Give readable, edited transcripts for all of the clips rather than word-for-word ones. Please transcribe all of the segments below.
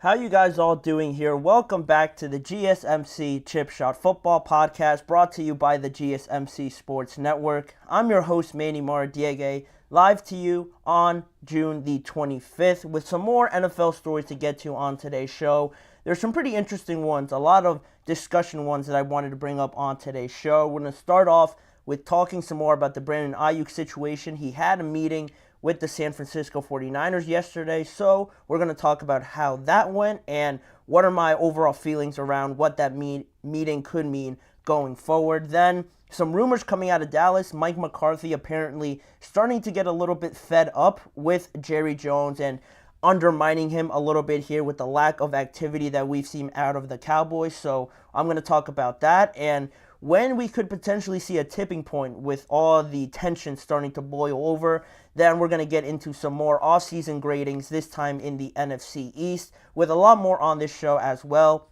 How you guys all doing here? Welcome back to the GSMC Chip Shot Football Podcast, brought to you by the GSMC Sports Network. I'm your host, Manny Maradiege, live to you on June the 25th with some more NFL stories to get to on today's show. There's some pretty interesting ones, a lot of discussion ones that I wanted to bring up on today's show. We're going to start off with talking some more about the Brandon Aiyuk situation. He had a meeting with the San Francisco 49ers yesterday, so we're going to talk about how that went and what are my overall feelings around what that meeting could mean going forward. Then some rumors coming out of Dallas. Mike McCarthy apparently starting to get a little bit fed up with Jerry Jones and undermining him a little bit here with the lack of activity that we've seen out of the Cowboys. So I'm going to talk about that and when we could potentially see a tipping point with all the tension starting to boil over. Then we're going to get into some more off-season gradings, this time in the NFC East, with a lot more on this show as well.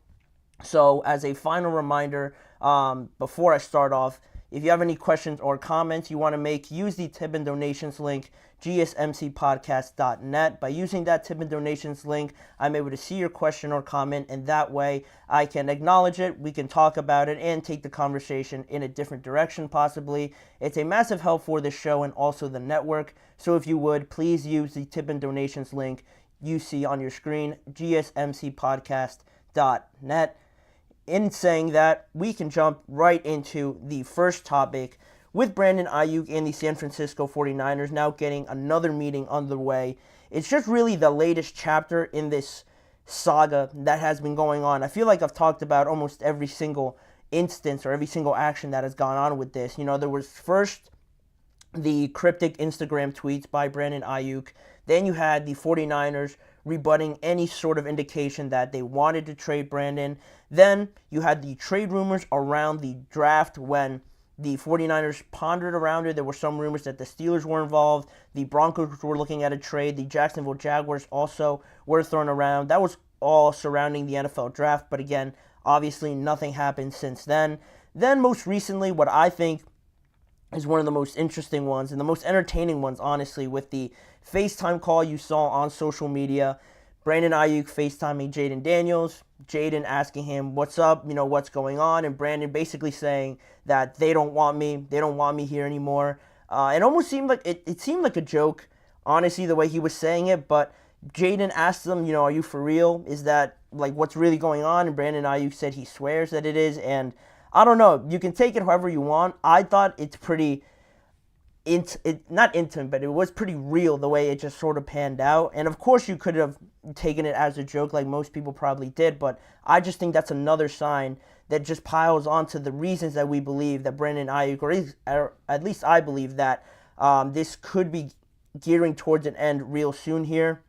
So as a final reminder, before I start off, if you have any questions or comments you want to make, use the tip and donations link, gsmcpodcast.net. By using that tip and donations link, I'm able to see your question or comment, and that way I can acknowledge it, we can talk about it, and take the conversation in a different direction possibly. It's a massive help for this show and also the network, so if you would, please use the tip and donations link you see on your screen, gsmcpodcast.net. In saying that, we can jump right into the first topic with Brandon Aiyuk and the San Francisco 49ers now getting another meeting underway. It's just really the latest chapter in this saga that has been going on. I feel like I've talked about almost every single instance or every single action that has gone on with this. You know, there was first the cryptic Instagram tweets by Brandon Aiyuk. Then you had the 49ers rebutting any sort of indication that they wanted to trade Brandon. Then you had the trade rumors around the draft when the 49ers pondered around it. There were some rumors that the Steelers were involved. The Broncos were looking at a trade. The Jacksonville Jaguars also were thrown around. That was all surrounding the NFL draft. But again, obviously nothing happened since then. Then most recently, what I think is one of the most interesting ones and the most entertaining ones, honestly, with the FaceTime call you saw on social media. Brandon Aiyuk FaceTiming Jaden Daniels, Jaden asking him, what's up, what's going on, and Brandon basically saying that they don't want me here anymore. It almost seemed like, it seemed like a joke, honestly, the way he was saying it, but Jaden asked him, are you for real? Is that, what's really going on? And Brandon Aiyuk said he swears that it is, and I don't know, you can take it however you want. I thought it's pretty, not intimate, but it was pretty real the way it just sort of panned out. And of course you could have taken it as a joke like most people probably did, but I just think that's another sign that just piles onto the reasons that we believe that Brandon Aiyuk, or at least I believe that this could be gearing towards an end real soon here.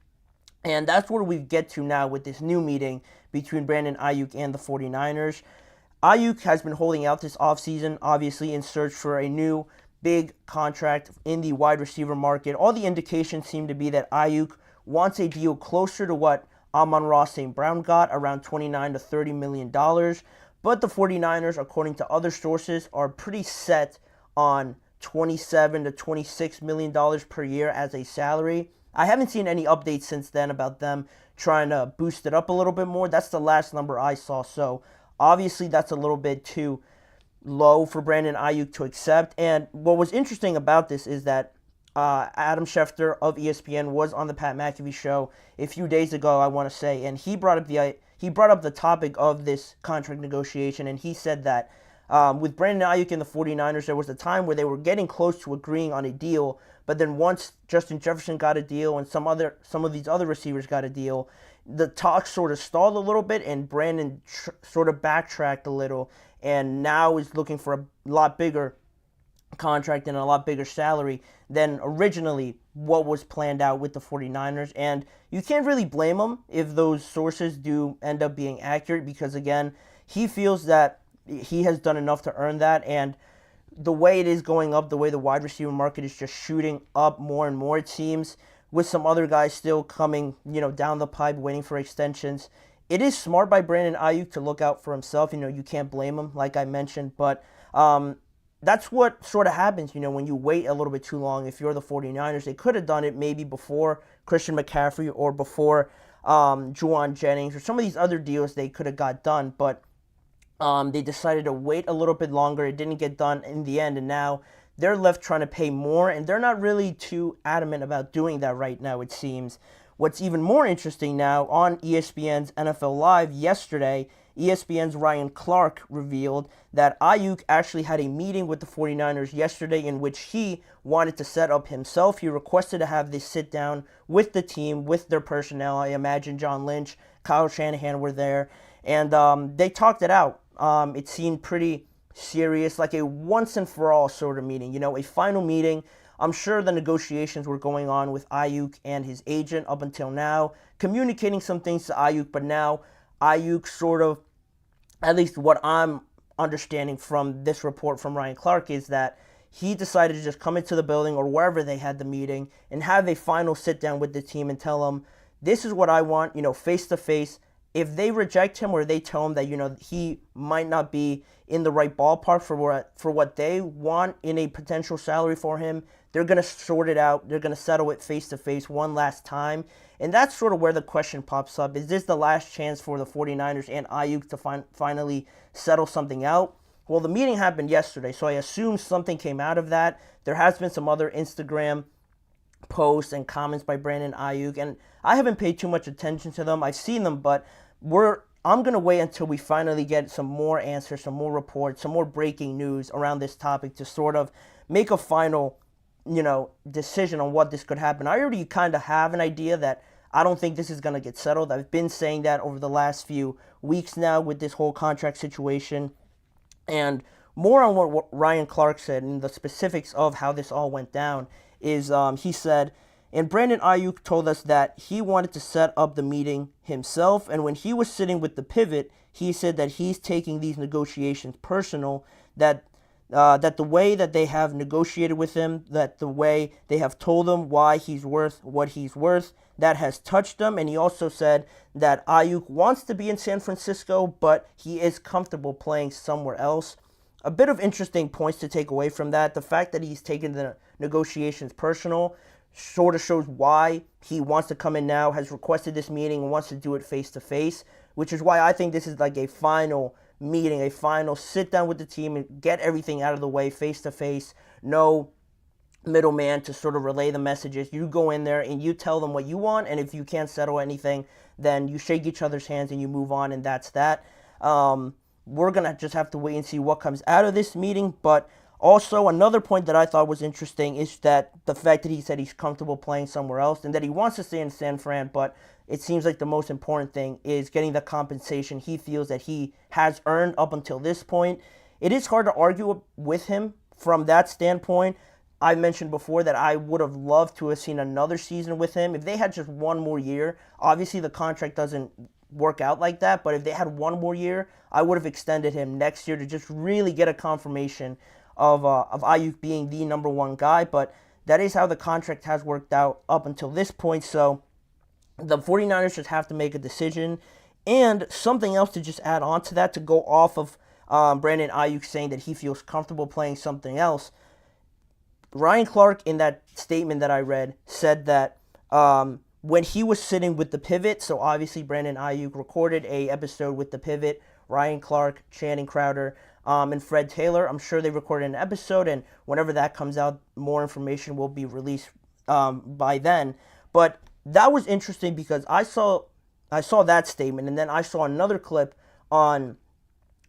And that's where we get to now with this new meeting between Brandon Aiyuk and the 49ers. Aiyuk has been holding out this offseason, obviously, in search for a new big contract in the wide receiver market. All the indications seem to be that Aiyuk wants a deal closer to what Amon-Ra St. Brown got, around $29 to $30 million. But the 49ers, according to other sources, are pretty set on $27 to $26 million per year as a salary. I haven't seen any updates since then about them trying to boost it up a little bit more. That's the last number I saw, so obviously that's a little bit too low for Brandon Aiyuk to accept. And what was interesting about this is that Adam Schefter of ESPN was on the Pat McAfee show a few days ago, I want to say, and he brought up the topic of this contract negotiation, and he said that with Brandon Aiyuk and the 49ers, there was a time where they were getting close to agreeing on a deal, but then once Justin Jefferson got a deal and some of these other receivers got a deal, the talks sort of stalled a little bit, and Brandon sort of backtracked a little, and now is looking for a lot bigger contract and a lot bigger salary than originally what was planned out with the 49ers. And you can't really blame him if those sources do end up being accurate, because again, he feels that he has done enough to earn that, and the way it is going up, the way the wide receiver market is just shooting up more and more, it seems, with some other guys still coming, down the pipe, waiting for extensions. It is smart by Brandon Aiyuk to look out for himself. You can't blame him, like I mentioned, but that's what sort of happens, when you wait a little bit too long. If you're the 49ers, they could have done it maybe before Christian McCaffrey or before Juwan Jennings, or some of these other deals they could have got done, but they decided to wait a little bit longer. It didn't get done in the end, and now they're left trying to pay more, and they're not really too adamant about doing that right now, it seems. What's even more interesting now, on ESPN's NFL Live yesterday, ESPN's Ryan Clark revealed that Aiyuk actually had a meeting with the 49ers yesterday in which he wanted to set up himself. He requested to have this sit down with the team, with their personnel. I imagine John Lynch, Kyle Shanahan were there, and they talked it out. It seemed pretty serious, like a once and for all sort of meeting, a final meeting. I'm sure the negotiations were going on with Aiyuk and his agent up until now, communicating some things to Aiyuk, but now Aiyuk sort of, at least what I'm understanding from this report from Ryan Clark, is that he decided to just come into the building or wherever they had the meeting and have a final sit down with the team and tell them, this is what I want, face to face. If they reject him or they tell him that, he might not be in the right ballpark for what they want in a potential salary for him, they're going to sort it out. They're going to settle it face to face one last time. And that's sort of where the question pops up. Is this the last chance for the 49ers and Aiyuk to finally settle something out? Well, the meeting happened yesterday, so I assume something came out of that. There has been some other Instagram posts and comments by Brandon Aiyuk, and I haven't paid too much attention to them. I've seen them, but I'm going to wait until we finally get some more answers, some more reports, some more breaking news around this topic to sort of make a final, decision on what this could happen. I already kind of have an idea that I don't think this is going to get settled. I've been saying that over the last few weeks now with this whole contract situation. And more on what Ryan Clark said and the specifics of how this all went down is he said, and Brandon Aiyuk told us that he wanted to set up the meeting himself, and when he was sitting with the pivot, he said that he's taking these negotiations personal, that the way that they have negotiated with him, that the way they have told him why he's worth what he's worth, that has touched him. And he also said that Aiyuk wants to be in San Francisco, but he is comfortable playing somewhere else. A bit of interesting points to take away from that. The fact that he's taken the negotiations personal sort of shows why he wants to come in now, has requested this meeting, and wants to do it face-to-face, which is why I think this is like a final meeting, a final sit down with the team and get everything out of the way face-to-face. No middleman to sort of relay the messages. You go in there and you tell them what you want, and if you can't settle anything, then you shake each other's hands and you move on, and that's that. We're going to just have to wait and see what comes out of this meeting, but also, another point that I thought was interesting is that the fact that he said he's comfortable playing somewhere else and that he wants to stay in San Fran, but it seems like the most important thing is getting the compensation he feels that he has earned up until this point. It is hard to argue with him from that standpoint. I mentioned before that I would have loved to have seen another season with him. If they had just one more year, obviously the contract doesn't work out like that, but if they had one more year, I would have extended him next year to just really get a confirmation of Aiyuk being the number one guy, but that is how the contract has worked out up until this point, so the 49ers just have to make a decision. And something else to just add on to that, to go off of Brandon Aiyuk saying that he feels comfortable playing something else, Ryan Clark, in that statement that I read, said that when he was sitting with the pivot, so obviously Brandon Aiyuk recorded a episode with the pivot, Ryan Clark, Channing Crowder, and Fred Taylor. I'm sure they recorded an episode, and whenever that comes out, more information will be released by then. But that was interesting because I saw that statement, and then I saw another clip on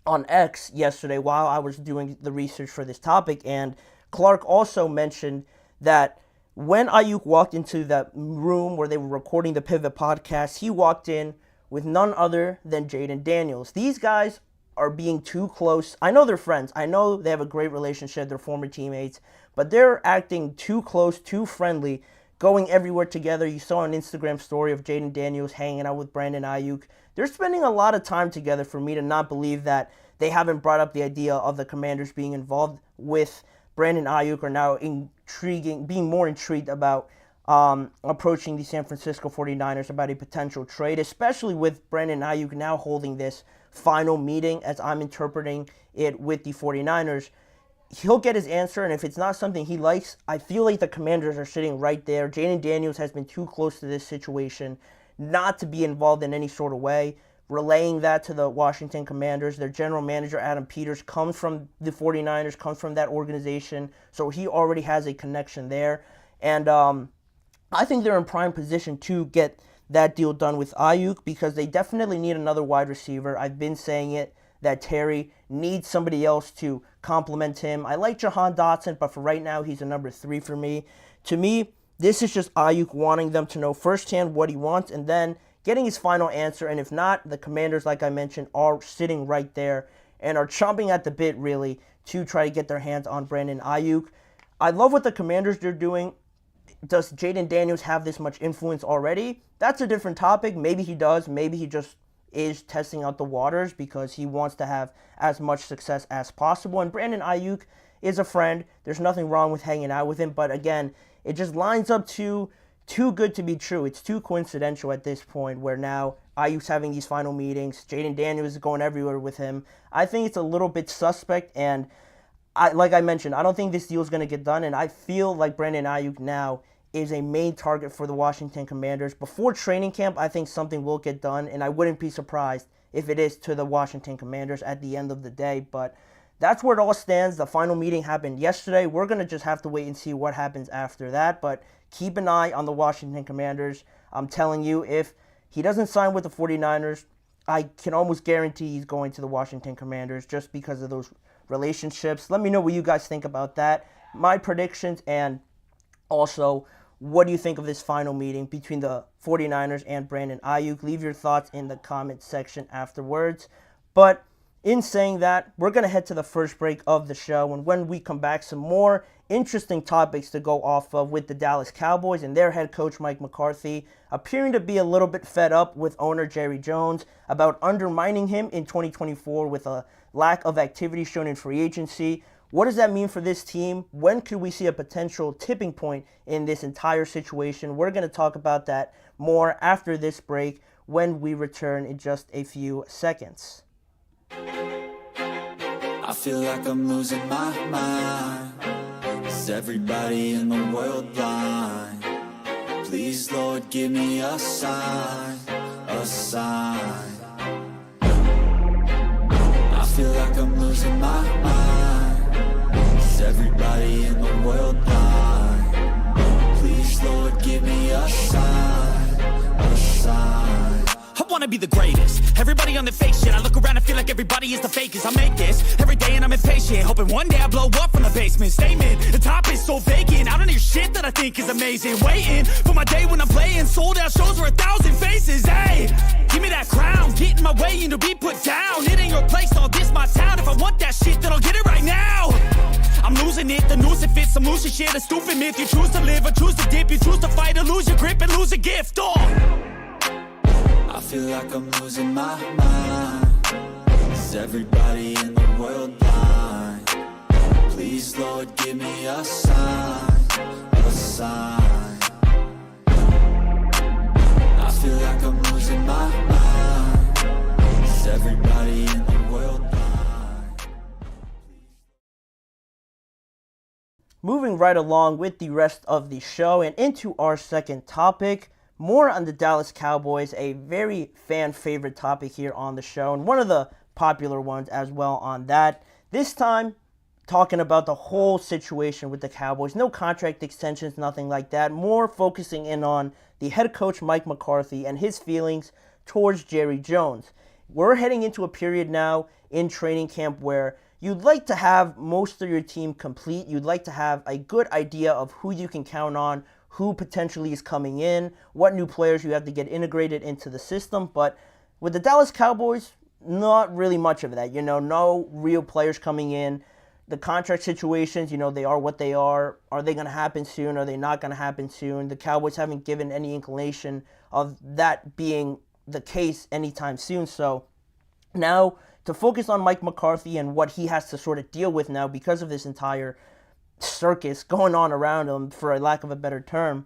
X yesterday while I was doing the research for this topic, and Clark also mentioned that when Aiyuk walked into that room where they were recording the Pivot podcast, he walked in with none other than Jayden Daniels. These guys are being too close. I know they're friends. I know they have a great relationship. They're former teammates. But they're acting too close, too friendly, going everywhere together. You saw an Instagram story of Jayden Daniels hanging out with Brandon Aiyuk. They're spending a lot of time together for me to not believe that they haven't brought up the idea of the Commanders being involved with Brandon Aiyuk, or now being more intrigued about approaching the San Francisco 49ers about a potential trade, especially with Brandon Aiyuk now holding this final meeting, as I'm interpreting it, with the 49ers. He'll get his answer, and if it's not something he likes, I feel like the Commanders are sitting right there. Jayden Daniels has been too close to this situation not to be involved in any sort of way, relaying that to the Washington Commanders. Their general manager, Adam Peters, comes from the 49ers, comes from that organization, so he already has a connection there. And I think they're in prime position to get that deal done with Aiyuk because they definitely need another wide receiver. I've been saying it, that Terry needs somebody else to complement him. I like Jahan Dotson, but for right now, he's a number 3 for me. To me, this is just Aiyuk wanting them to know firsthand what he wants and then getting his final answer. And if not, the Commanders, like I mentioned, are sitting right there and are chomping at the bit, really, to try to get their hands on Brandon Aiyuk. I love what the Commanders are doing. Does Jaden Daniels have this much influence already? That's a different topic. Maybe he does. Maybe he just is testing out the waters because he wants to have as much success as possible. And Brandon Aiyuk is a friend. There's nothing wrong with hanging out with him. But again, it just lines up too good to be true. It's too coincidental at this point where now Aiyuk's having these final meetings. Jaden Daniels is going everywhere with him. I think it's a little bit suspect. And like I mentioned, I don't think this deal is going to get done. And I feel like Brandon Aiyuk now is a main target for the Washington Commanders. Before training camp, I think something will get done, and I wouldn't be surprised if it is to the Washington Commanders at the end of the day. But that's where it all stands. The final meeting happened yesterday. We're going to just have to wait and see what happens after that. But keep an eye on the Washington Commanders. I'm telling you, if he doesn't sign with the 49ers, I can almost guarantee he's going to the Washington Commanders just because of those relationships. Let me know what you guys think about that. My predictions, and also, what do you think of this final meeting between the 49ers and Brandon Aiyuk? Leave your thoughts in the comment section afterwards. But in saying that, we're going to head to the first break of the show. And when we come back, some more interesting topics to go off of with the Dallas Cowboys and their head coach, Mike McCarthy, appearing to be a little bit fed up with owner Jerry Jones about undermining him in 2024 with a lack of activity shown in free agency. What does that mean for this team? When could we see a potential tipping point in this entire situation? We're going to talk about that more after this break when we return in just a few seconds. I feel like I'm losing my mind. Is everybody in the world blind? Please, Lord, give me a sign, a sign. I feel like I'm losing my mind. Is everybody in the world blind? Please, Lord, give me a sign, a sign. I wanna be the greatest. Everybody on the fake shit. I look around and feel like everybody is the fakest. I make this every day and I'm impatient, hoping one day I blow up from the basement. Statement, the top is so vacant. I don't hear shit that I think is amazing. Waiting for my day when I'm playing sold out shows with 1,000 faces. Hey, give me that crown, get in my way and to be put down. It ain't your place, all this my town. If I want that shit, then I'll get it right now. I'm losing it, the noose it fits, some losing shit, a stupid myth. You choose to live or choose to dip, you choose to fight or lose your grip and lose a gift. I feel like I'm losing my mind. Is everybody in the world blind? Please, Lord, give me a sign, a sign. I feel like I'm losing my mind. Is everybody in the world blind? Moving right along with the rest of the show and into our second topic, more on the Dallas Cowboys, a very fan-favorite topic here on the show, and one of the popular ones as well on that. This time, talking about the whole situation with the Cowboys. No contract extensions, nothing like that. More focusing in on the head coach, Mike McCarthy, and his feelings towards Jerry Jones. We're heading into a period now in training camp where you'd like to have most of your team complete. You'd like to have a good idea of who you can count on, who potentially is coming in, what new players you have to get integrated into the system. But with the Dallas Cowboys, not really much of that. No real players coming in. The contract situations, they are what they are. Are they going to happen soon? Are they not going to happen soon? The Cowboys haven't given any inclination of that being the case anytime soon. So now to focus on Mike McCarthy and what he has to sort of deal with now because of this entire circus going on around him, for a lack of a better term.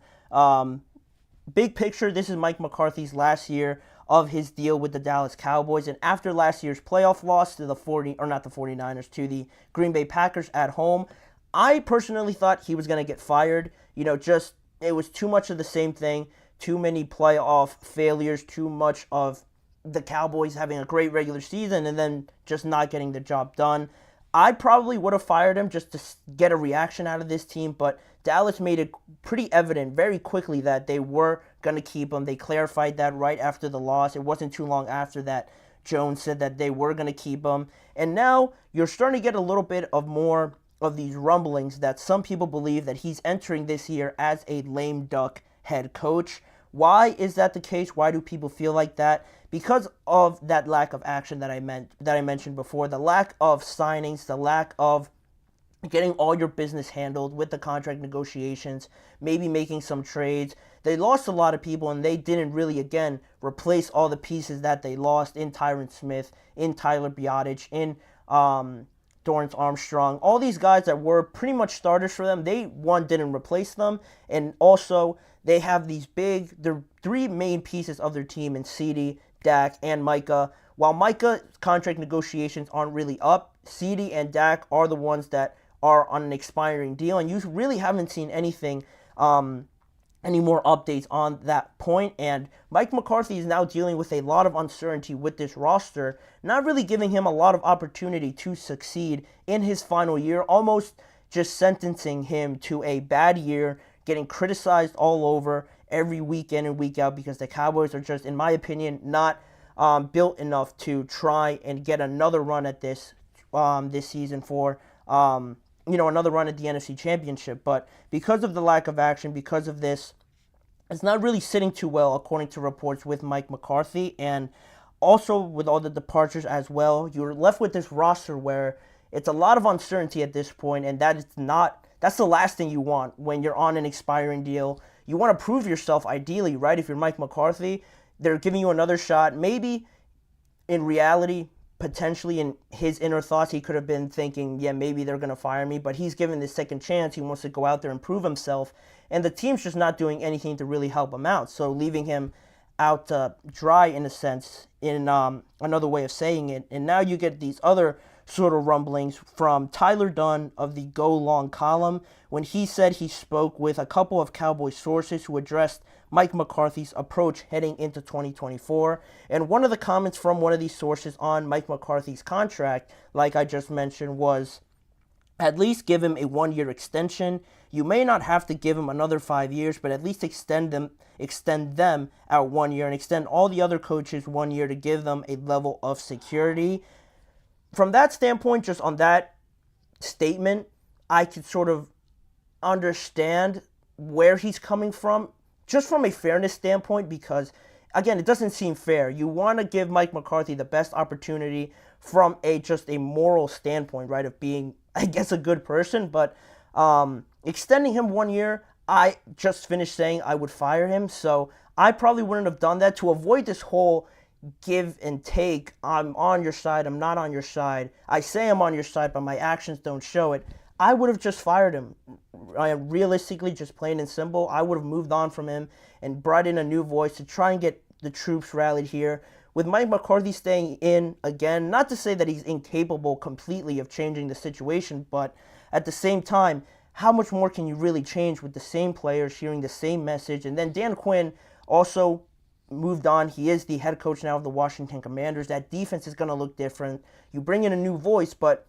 Big picture, this is Mike McCarthy's last year of his deal with the Dallas Cowboys, and after last year's playoff loss to the 49ers, to the Green Bay Packers at home, I personally thought he was going to get fired. It was too much of the same thing, too many playoff failures, too much of the Cowboys having a great regular season and then just not getting the job done. I probably would have fired him just to get a reaction out of this team, but Dallas made it pretty evident very quickly that they were going to keep him. They clarified that right after the loss. It wasn't too long after that Jones said that they were going to keep him. And now you're starting to get a little bit of more of these rumblings that some people believe that he's entering this year as a lame duck head coach. Why is that the case? Why do people feel like that? Because of that lack of action that I mentioned before, the lack of signings, the lack of getting all your business handled with the contract negotiations, maybe making some trades. They lost a lot of people, and they didn't really, again, replace all the pieces that they lost in Tyron Smith, in Tyler Biotic, in Dorrance Armstrong. All these guys that were pretty much starters for them, they, one, didn't replace them, and also they have these the three main pieces of their team in CeeDee, Dak, and Micah. While Micah's contract negotiations aren't really up, CeeDee and Dak are the ones that are on an expiring deal, and you really haven't seen anything, any more updates on that point. And Mike McCarthy is now dealing with a lot of uncertainty with this roster, not really giving him a lot of opportunity to succeed in his final year, almost just sentencing him to a bad year, getting criticized all over every week in and week out because the Cowboys are just, in my opinion, not built enough to try and get another run at this season for another run at the NFC Championship. But because of the lack of action, because of this, it's not really sitting too well, according to reports with Mike McCarthy. And also with all the departures as well, you're left with this roster where it's a lot of uncertainty at this point, and that's the last thing you want when you're on an expiring deal. You want to prove yourself ideally, right? If you're Mike McCarthy, they're giving you another shot. Maybe in reality, potentially in his inner thoughts, he could have been thinking, yeah, maybe they're going to fire me, but he's given this second chance. He wants to go out there and prove himself, and the team's just not doing anything to really help him out. So leaving him out dry, in a sense, in another way of saying it. And now you get these other sort of rumblings from Tyler Dunn of the Go Long column, when he said he spoke with a couple of Cowboys sources who addressed Mike McCarthy's approach heading into 2024. And one of the comments from one of these sources on Mike McCarthy's contract, like I just mentioned, was at least give him a 1-year extension. You may not have to give him another 5 years, but at least extend them out 1 year and extend all the other coaches 1 year to give them a level of security. From that standpoint, just on that statement, I could sort of understand where he's coming from, just from a fairness standpoint, because, again, it doesn't seem fair. You want to give Mike McCarthy the best opportunity from just a moral standpoint, right, of being, I guess, a good person, but extending him 1 year, I just finished saying I would fire him, so I probably wouldn't have done that to avoid this whole give and take. I'm on your side, I'm not on your side. I say I'm on your side, but my actions don't show it. I would have just fired him. Realistically, just plain and simple, I would have moved on from him and brought in a new voice to try and get the troops rallied here. With Mike McCarthy staying in, again, not to say that he's incapable completely of changing the situation, but at the same time, how much more can you really change with the same players hearing the same message? And then Dan Quinn also moved on. He is the head coach now of the Washington Commanders. That defense is going to look different. You bring in a new voice, but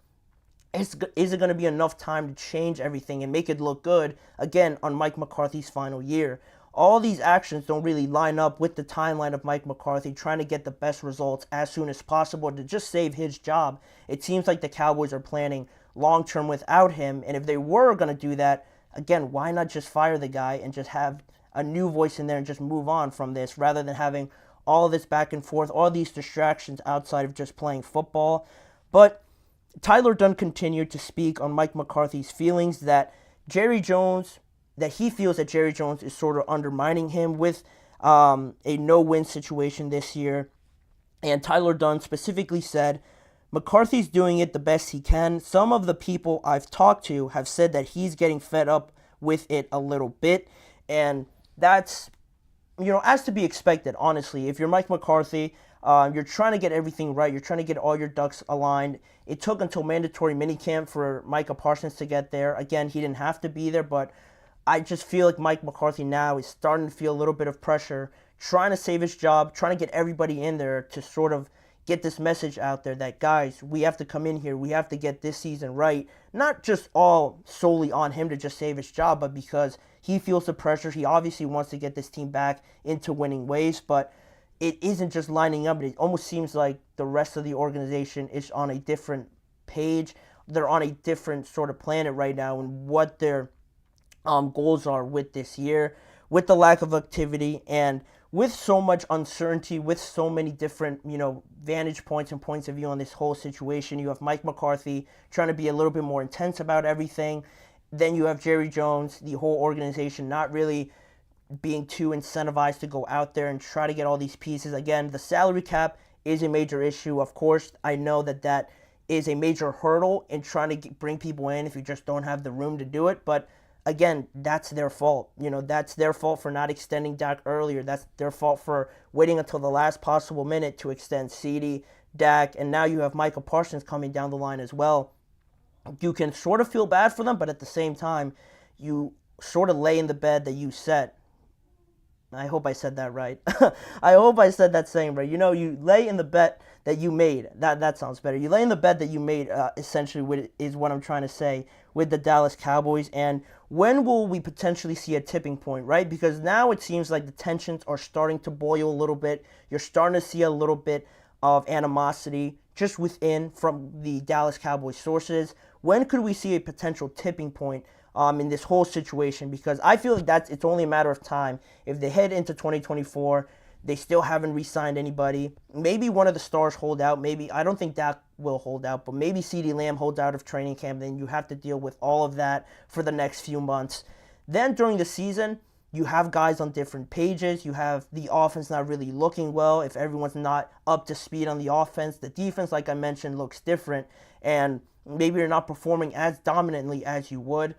is it going to be enough time to change everything and make it look good, again, on Mike McCarthy's final year? All these actions don't really line up with the timeline of Mike McCarthy trying to get the best results as soon as possible to just save his job. It seems like the Cowboys are planning long-term without him, and if they were going to do that, again, why not just fire the guy and just have a new voice in there and just move on from this, rather than having all of this back and forth, all these distractions outside of just playing football? But Tyler Dunn continued to speak on Mike McCarthy's feelings that he feels that Jerry Jones is sort of undermining him with a no-win situation this year. And Tyler Dunn specifically said, McCarthy's doing it the best he can. Some of the people I've talked to have said that he's getting fed up with it a little bit. And that's, as to be expected, honestly. If you're Mike McCarthy, you're trying to get everything right. You're trying to get all your ducks aligned. It took until mandatory minicamp for Micah Parsons to get there. Again, he didn't have to be there, but I just feel like Mike McCarthy now is starting to feel a little bit of pressure, trying to save his job, trying to get everybody in there to sort of get this message out there that, guys, we have to come in here, we have to get this season right. Not just all solely on him to just save his job, but because he feels the pressure. He obviously wants to get this team back into winning ways, but it isn't just lining up. It almost seems like the rest of the organization is on a different page. They're on a different sort of planet right now, and what their goals are with this year, with the lack of activity, and with so much uncertainty, with so many different, vantage points and points of view on this whole situation. You have Mike McCarthy trying to be a little bit more intense about everything. Then you have Jerry Jones, the whole organization not really being too incentivized to go out there and try to get all these pieces. Again, the salary cap is a major issue. Of course, I know that is a major hurdle in trying to bring people in if you just don't have the room to do it. But again, that's their fault. That's their fault for not extending Dak earlier. That's their fault for waiting until the last possible minute to extend CeeDee, Dak, and now you have Michael Parsons coming down the line as well. You can sort of feel bad for them, but at the same time, you sort of lay in the bed that you set. I hope I said that right. I hope I said that saying right. You lay in the bed that you made. That sounds better. You lay in the bed that you made, essentially, is what I'm trying to say with the Dallas Cowboys. And when will we potentially see a tipping point, right? Because now it seems like the tensions are starting to boil a little bit. You're starting to see a little bit of animosity just within from the Dallas Cowboys sources. When could we see a potential tipping point in this whole situation? Because I feel like it's only a matter of time. If they head into 2024, they still haven't re-signed anybody. Maybe one of the stars hold out. Maybe, I don't think Dak will hold out, but maybe CeeDee Lamb holds out of training camp. Then you have to deal with all of that for the next few months. Then during the season, you have guys on different pages. You have the offense not really looking well. If everyone's not up to speed on the offense, the defense, like I mentioned, looks different. And maybe you're not performing as dominantly as you would.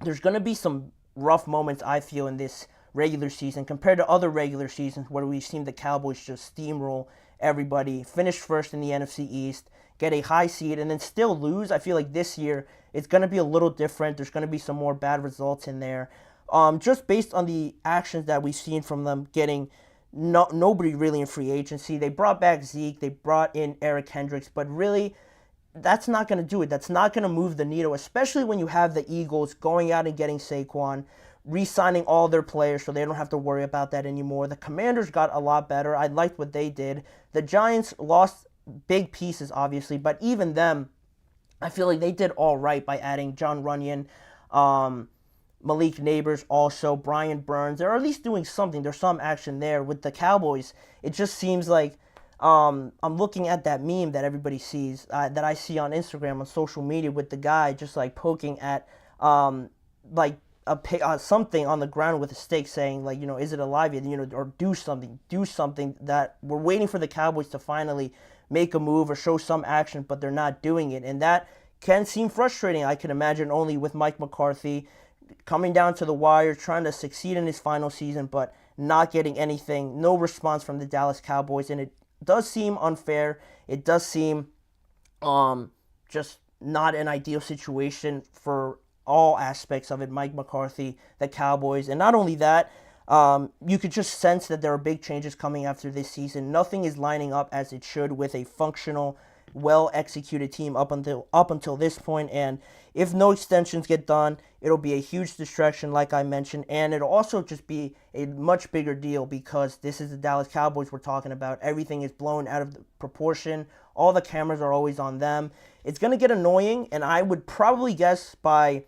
There's going to be some rough moments, I feel, in this regular season compared to other regular seasons where we've seen the Cowboys just steamroll everybody, finish first in the NFC East, get a high seed, and then still lose. I feel like this year it's going to be a little different. There's going to be some more bad results in there. Just based on the actions that we've seen from them getting nobody really in free agency. They brought back Zeke. They brought in Eric Hendricks. But really, that's not going to do it. That's not going to move the needle, especially when you have the Eagles going out and getting Saquon, re-signing all their players so they don't have to worry about that anymore. The Commanders got a lot better. I liked what they did. The Giants lost big pieces, obviously, but even them, I feel like they did all right by adding John Runyon, Malik Neighbors, also Brian Burns. They're at least doing something. There's some action there. With the Cowboys, it just seems like I'm looking at that meme that everybody sees, that I see on Instagram, on social media, with the guy just like poking at something on the ground with a stick, saying like, is it alive yet? Or do something. That we're waiting for the Cowboys to finally make a move or show some action, but they're not doing it, and that can seem frustrating. I can imagine only with Mike McCarthy coming down to the wire, trying to succeed in his final season, but not getting anything, no response from the Dallas Cowboys, and it does seem unfair. It does seem just not an ideal situation for all aspects of it. Mike McCarthy, the Cowboys, and not only that, you could just sense that there are big changes coming after this season. Nothing is lining up as it should with a functional, well-executed team up until this point, and if no extensions get done, it'll be a huge distraction, like I mentioned, and it'll also just be a much bigger deal because this is the Dallas Cowboys we're talking about. Everything is blown out of proportion. All the cameras are always on them. It's going to get annoying, and I would probably guess by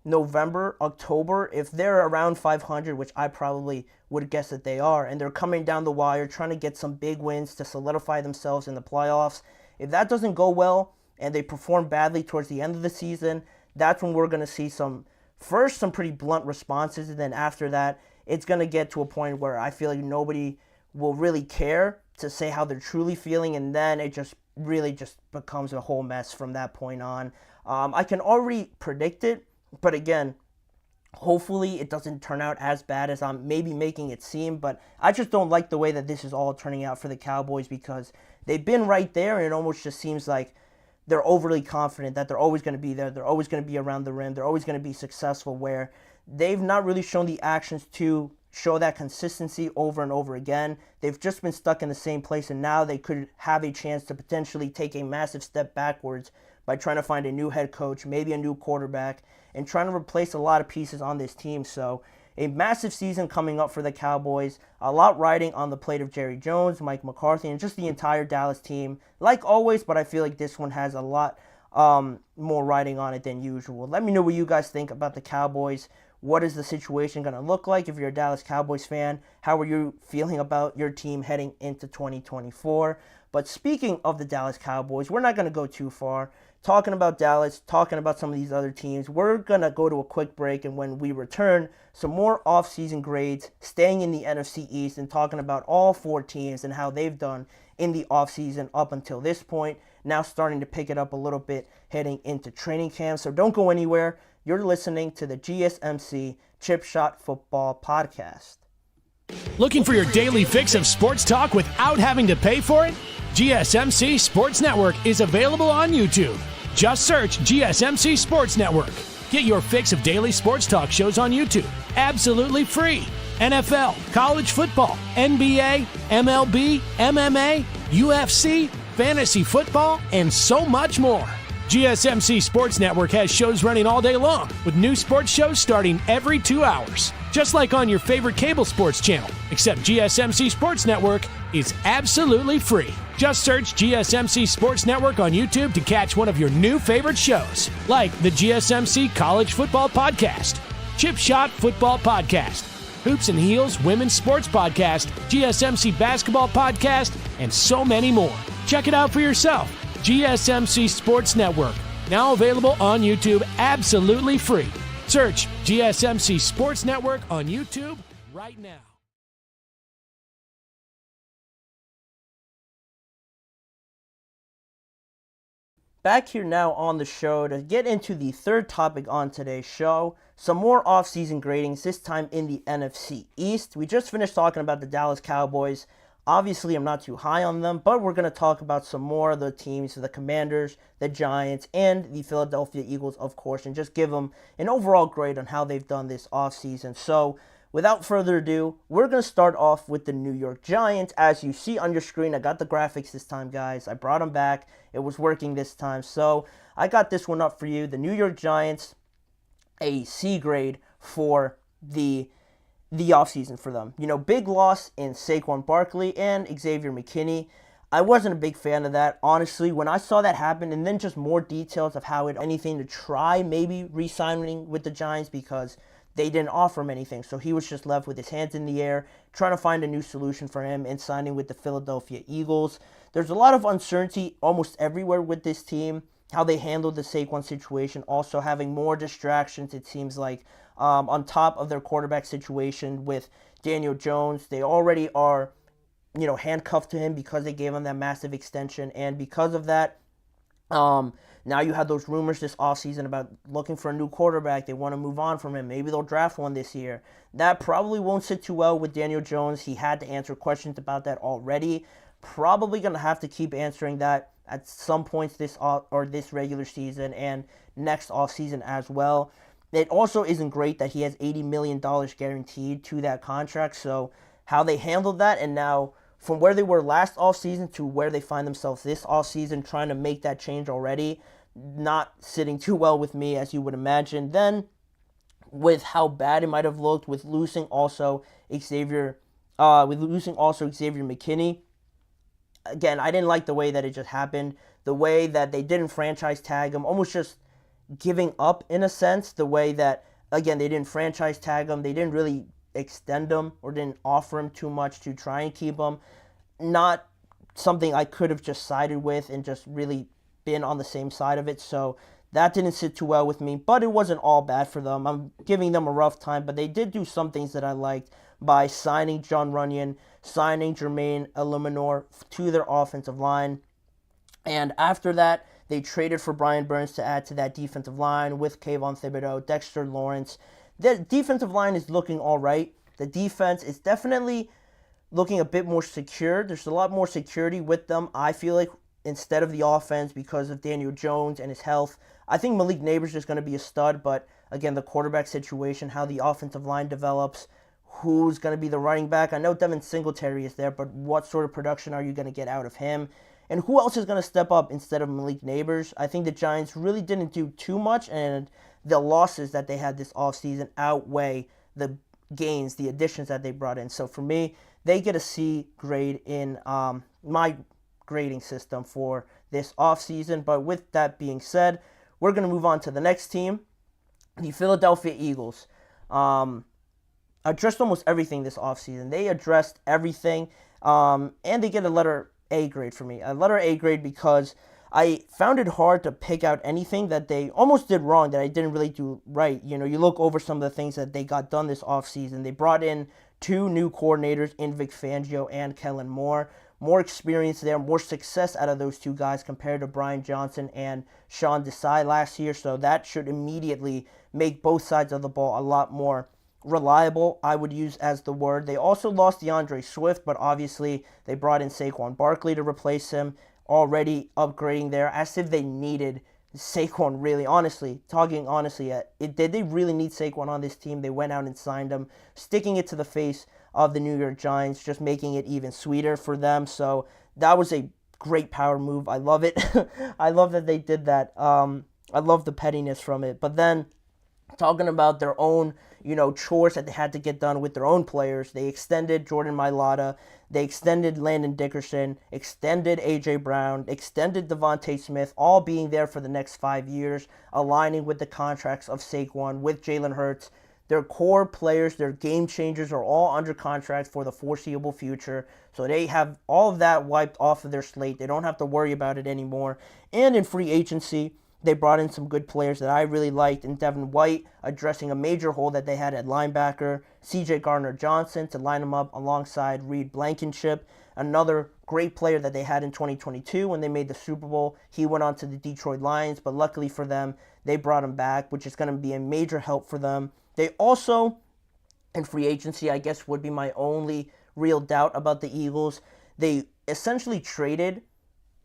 November, October, if they're around 500, which I probably would guess that they are, and they're coming down the wire, trying to get some big wins to solidify themselves in the playoffs. If that doesn't go well, and they perform badly towards the end of the season, that's when we're going to see some pretty blunt responses, and then after that, it's going to get to a point where I feel like nobody will really care to say how they're truly feeling, and then it just really becomes a whole mess from that point on. I can already predict it, but again, hopefully it doesn't turn out as bad as I'm maybe making it seem, but I just don't like the way that this is all turning out for the Cowboys because they've been right there, and it almost just seems like they're overly confident that they're always going to be there, they're always going to be around the rim, they're always going to be successful, where they've not really shown the actions to show that consistency over and over again. They've just been stuck in the same place, and now they could have a chance to potentially take a massive step backwards by trying to find a new head coach, maybe a new quarterback, and trying to replace a lot of pieces on this team. So a massive season coming up for the Cowboys. A lot riding on the plate of Jerry Jones, Mike McCarthy, and just the entire Dallas team. Like always, but I feel like this one has a lot more riding on it than usual. Let me know what you guys think about the Cowboys. What is the situation going to look like if you're a Dallas Cowboys fan? How are you feeling about your team heading into 2024? But speaking of the Dallas Cowboys, we're not going to go too far. Talking about Dallas, talking about some of these other teams, we're going to go to a quick break, and when we return, some more offseason grades, staying in the NFC East, and talking about all 4 teams and how they've done in the offseason up until this point. Now starting to pick it up a little bit heading into training camp. So don't go anywhere. You're listening to the GSMC Chip Shot Football Podcast. Looking for your daily fix of sports talk without having to pay for it? GSMC Sports Network is available on YouTube. Just search GSMC Sports Network. Get your fix of daily sports talk shows on YouTube, absolutely free. NFL, college football, NBA, MLB, MMA, UFC, fantasy football, and so much more. GSMC Sports Network has shows running all day long, with new sports shows starting every 2 hours. Just like on your favorite cable sports channel, except GSMC Sports Network is absolutely free. Just search GSMC Sports Network on YouTube to catch one of your new favorite shows, like the GSMC College Football Podcast, Chip Shot Football Podcast, Hoops and Heels Women's Sports Podcast, GSMC Basketball Podcast, and so many more. Check it out for yourself. GSMC Sports Network, now available on YouTube absolutely free. Search GSMC Sports Network on YouTube right now. Back here now on the show to get into the third topic on today's show. Some more offseason gradings, this time in the NFC East. We just finished talking about the Dallas Cowboys. Obviously, I'm not too high on them, but we're going to talk about some more of the teams, the Commanders, the Giants, and the Philadelphia Eagles, of course, and just give them an overall grade on how they've done this offseason. So, without further ado, we're going to start off with the New York Giants. As you see on your screen, I got the graphics this time, guys. I brought them back. It was working this time. So, I got this one up for you. The New York Giants, a C grade for the offseason for them. You know, big loss in Saquon Barkley and Xavier McKinney. I wasn't a big fan of that, honestly. When I saw that happen, and then just more details of how anything to try maybe re-signing with the Giants because they didn't offer him anything. So he was just left with his hands in the air, trying to find a new solution for him and signing with the Philadelphia Eagles. There's a lot of uncertainty almost everywhere with this team, how they handled the Saquon situation, also having more distractions, it seems like, on top of their quarterback situation with Daniel Jones. They already are, handcuffed to him because they gave him that massive extension. And because of that, now you have those rumors this offseason about looking for a new quarterback. They want to move on from him. Maybe they'll draft one this year. That probably won't sit too well with Daniel Jones. He had to answer questions about that already. Probably going to have to keep answering that at some points this regular season and next offseason as well. It also isn't great that he has $80 million guaranteed to that contract. So how they handled that, and now from where they were last offseason to where they find themselves this offseason, trying to make that change already, not sitting too well with me, as you would imagine. Then with how bad it might have looked with losing also Xavier McKinney. Again, I didn't like the way that it just happened. The way that they didn't franchise tag him, almost just giving up in a sense. The way that, again, they didn't franchise tag him. They didn't really extend him or didn't offer him too much to try and keep him. Not something I could have just sided with and just really been on the same side of it. So that didn't sit too well with me, but it wasn't all bad for them. I'm giving them a rough time, but they did do some things that I liked by signing John Runyon, signing Jermaine Illuminor to their offensive line. And after that, they traded for Brian Burns to add to that defensive line with Kayvon Thibodeau, Dexter Lawrence. The defensive line is looking all right. The defense is definitely looking a bit more secure. There's a lot more security with them, I feel like, instead of the offense because of Daniel Jones and his health. I think Malik Neighbors is going to be a stud, but again, the quarterback situation, how the offensive line develops, who's going to be the running back. I know Devin Singletary is there, but what sort of production are you going to get out of him? And who else is going to step up instead of Malik Neighbors? I think the Giants really didn't do too much, and the losses that they had this offseason outweigh the gains, the additions that they brought in. So for me, they get a C grade in my grading system for this offseason. But with that being said, we're going to move on to the next team, the Philadelphia Eagles. Addressed almost everything this offseason. They addressed everything, and they get a letter A grade for me. A letter A grade because I found it hard to pick out anything that they almost did wrong that I didn't really do right. You know, you look over some of the things that they got done this offseason. They brought in 2 new coordinators in Vic Fangio and Kellen Moore. More experience there, more success out of those 2 guys compared to Brian Johnson and Sean Desai last year. So that should immediately make both sides of the ball a lot more reliable, I would use as the word. They also lost DeAndre Swift, but obviously they brought in Saquon Barkley to replace him, already upgrading there, as if they needed Saquon, really, honestly, talking honestly. Did they really need Saquon on this team? They went out and signed him, sticking it to the face of the New York Giants, just making it even sweeter for them. So that was a great power move. I love it. I love that they did that. I love the pettiness from it. But then, talking about their own, chores that they had to get done with their own players. They extended Jordan Mailata. They extended Landon Dickerson, extended A.J. Brown, extended Devontae Smith, all being there for the next 5 years, aligning with the contracts of Saquon, with Jalen Hurts. Their core players, their game changers are all under contract for the foreseeable future. So they have all of that wiped off of their slate. They don't have to worry about it anymore. And in free agency, they brought in some good players that I really liked in Devin White, addressing a major hole that they had at linebacker, C.J. Gardner-Johnson to line him up alongside Reed Blankenship, another great player that they had in 2022 when they made the Super Bowl. He went on to the Detroit Lions, but luckily for them, they brought him back, which is going to be a major help for them. They also, in free agency, I guess would be my only real doubt about the Eagles, they essentially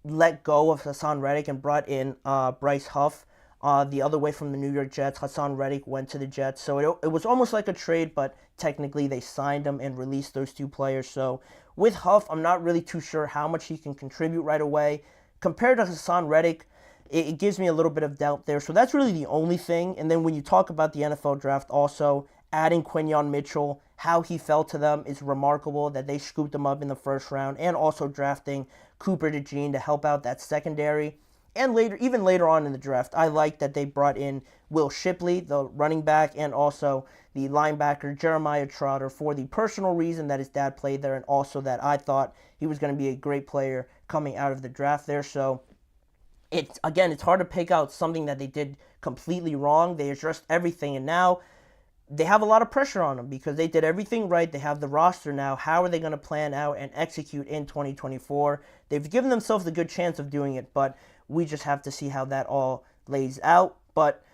let go of Hassan Reddick and brought in Bryce Huff the other way from the New York Jets. Hassan Reddick went to the Jets. So it was almost like a trade, but technically they signed him and released those 2 players. So with Huff, I'm not really too sure how much he can contribute right away. Compared to Hassan Reddick, it gives me a little bit of doubt there. So that's really the only thing. And then when you talk about the NFL draft also, adding Quinyon Mitchell, how he fell to them is remarkable, that they scooped him up in the first round, and also drafting Cooper DeJean to help out that secondary. And even later on in the draft, I like that they brought in Will Shipley, the running back, and also the linebacker Jeremiah Trotter for the personal reason that his dad played there, and also that I thought he was going to be a great player coming out of the draft there. So it's hard to pick out something that they did completely wrong. They addressed everything, and now they have a lot of pressure on them because they did everything right. They have the roster now. How are they going to plan out and execute in 2024? They've given themselves a good chance of doing it, but we just have to see how that all lays out. But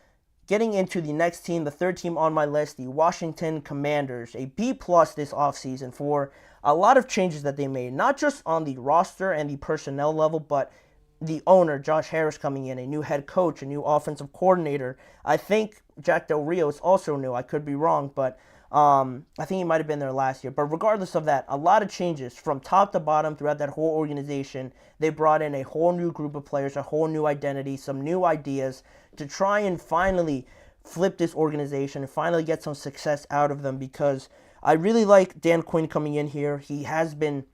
getting into the next team, the third team on my list, the Washington Commanders, a B+ this offseason for a lot of changes that they made, not just on the roster and the personnel level, but the owner, Josh Harris, coming in, a new head coach, a new offensive coordinator. I think Jack Del Rio is also new. I could be wrong, but I think he might have been there last year. But regardless of that, a lot of changes from top to bottom throughout that whole organization. They brought in a whole new group of players, a whole new identity, some new ideas to try and finally flip this organization and finally get some success out of them, because I really like Dan Quinn coming in here. He has been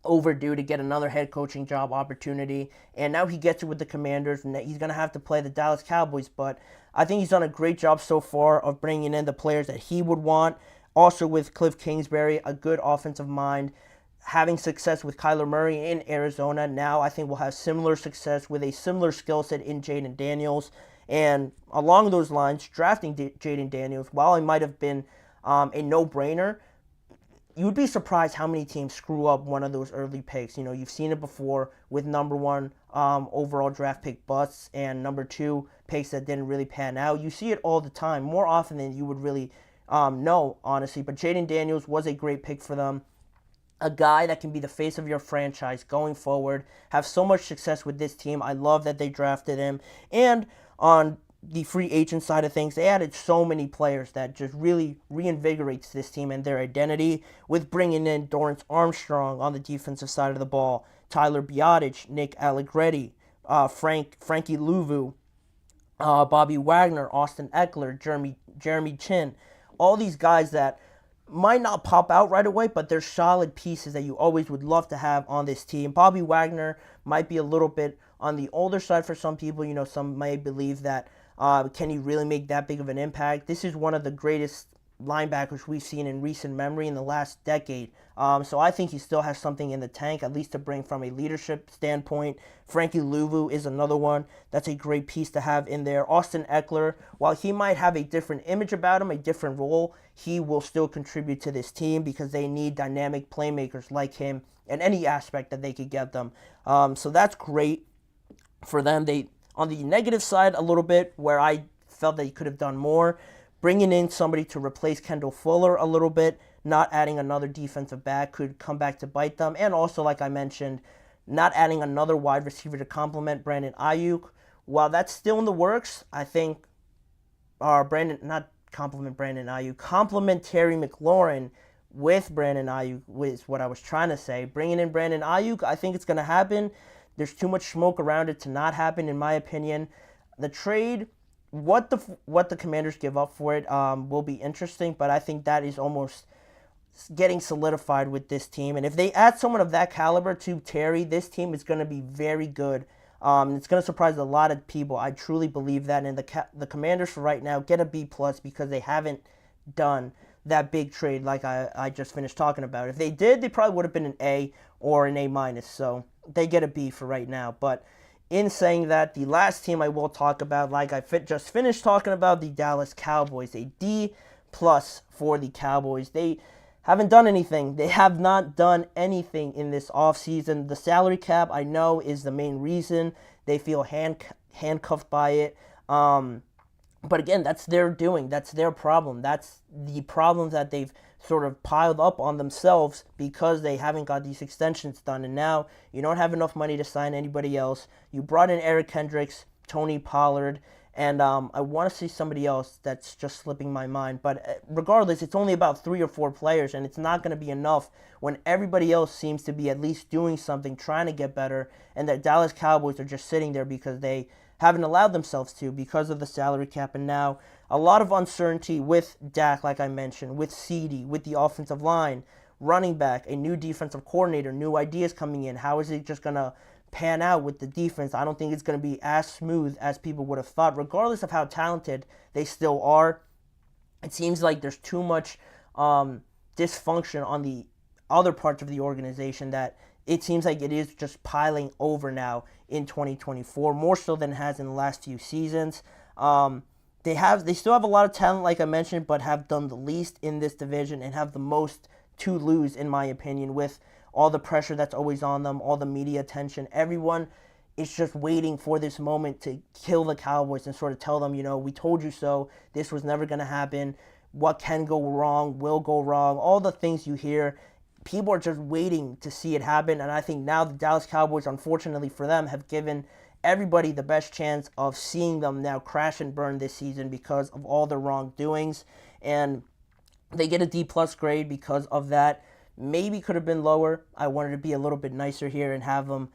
overdue to get another head coaching job opportunity, and now he gets it with the Commanders, and he's going to have to play the Dallas Cowboys, but I think he's done a great job so far of bringing in the players that he would want. Also with Cliff Kingsbury, a good offensive mind, having success with Kyler Murray in Arizona. Now I think we'll have similar success with a similar skill set in Jaden Daniels, and along those lines, drafting Jaden Daniels, while he might have been a no-brainer, you would be surprised how many teams screw up one of those early picks. You've seen it before with number 1 overall draft pick busts and number 2 picks that didn't really pan out. You see it all the time, more often than you would really know, honestly. But Jaden Daniels was a great pick for them. A guy that can be the face of your franchise going forward, have so much success with this team. I love that they drafted him. And on the free agent side of things, they added so many players that just really reinvigorates this team and their identity, with bringing in Dorrance Armstrong on the defensive side of the ball, Tyler Biotic, Nick Allegretti, Frankie Louvu, Bobby Wagner, Austin Eckler, Jeremy Chin, all these guys that might not pop out right away, but they're solid pieces that you always would love to have on this team. Bobby Wagner might be a little bit on the older side for some people. Some may believe that can he really make that big of an impact? This is one of the greatest linebackers we've seen in recent memory in the last decade. So I think he still has something in the tank, at least to bring from a leadership standpoint. Frankie Louvu is another one. That's a great piece to have in there. Austin Eckler, while he might have a different image about him, a different role, he will still contribute to this team because they need dynamic playmakers like him in any aspect that they could get them. So that's great for them. On the negative side a little bit, where I felt they could have done more, bringing in somebody to replace Kendall Fuller a little bit, not adding another defensive back could come back to bite them. And also, like I mentioned, not adding another wide receiver to complement Brandon Aiyuk. While that's still in the works, I think complement Terry McLaurin with Brandon Aiyuk is what I was trying to say. Bringing in Brandon Aiyuk, I think it's going to happen. There's too much smoke around it to not happen, in my opinion. The trade, what the Commanders give up for it will be interesting, but I think that is almost getting solidified with this team. And if they add someone of that caliber to Terry, this team is going to be very good. It's going to surprise a lot of people. I truly believe that. And the Commanders for right now get a B+ because they haven't done that big trade like I just finished talking about. If they did, they probably would have been an A or an A-. So they get a B for right now. But in saying that, the last team I will talk about, like I just finished talking about, the Dallas Cowboys, a D+ for the Cowboys. They haven't done anything. They have not done anything in this offseason. The salary cap, I know, is the main reason. They feel handcuffed by it. But again, that's their doing. That's their problem. That's the problem that they've sort of piled up on themselves because they haven't got these extensions done. And now you don't have enough money to sign anybody else. You brought in Eric Hendricks, Tony Pollard, and I want to see somebody else that's just slipping my mind. But regardless, it's only about 3 or 4 players, and it's not going to be enough when everybody else seems to be at least doing something, trying to get better, and the Dallas Cowboys are just sitting there because they haven't allowed themselves to because of the salary cap. And now a lot of uncertainty with Dak, like I mentioned, with CeeDee, with the offensive line, running back, a new defensive coordinator, new ideas coming in. How is it just going to pan out with the defense? I don't think it's going to be as smooth as people would have thought, regardless of how talented they still are. It seems like there's too much dysfunction on the other parts of the organization that it seems like it is just piling over now in 2024, more so than it has in the last few seasons. They still have a lot of talent, like I mentioned, but have done the least in this division and have the most to lose, in my opinion, with all the pressure that's always on them, all the media attention. Everyone is just waiting for this moment to kill the Cowboys and sort of tell them, we told you so. This was never going to happen. What can go wrong will go wrong. All the things you hear, people are just waiting to see it happen. And I think now the Dallas Cowboys, unfortunately for them, have given everybody the best chance of seeing them now crash and burn this season because of all the wrongdoings. And they get a D+ grade because of that. Maybe could have been lower. I wanted to be a little bit nicer here and have them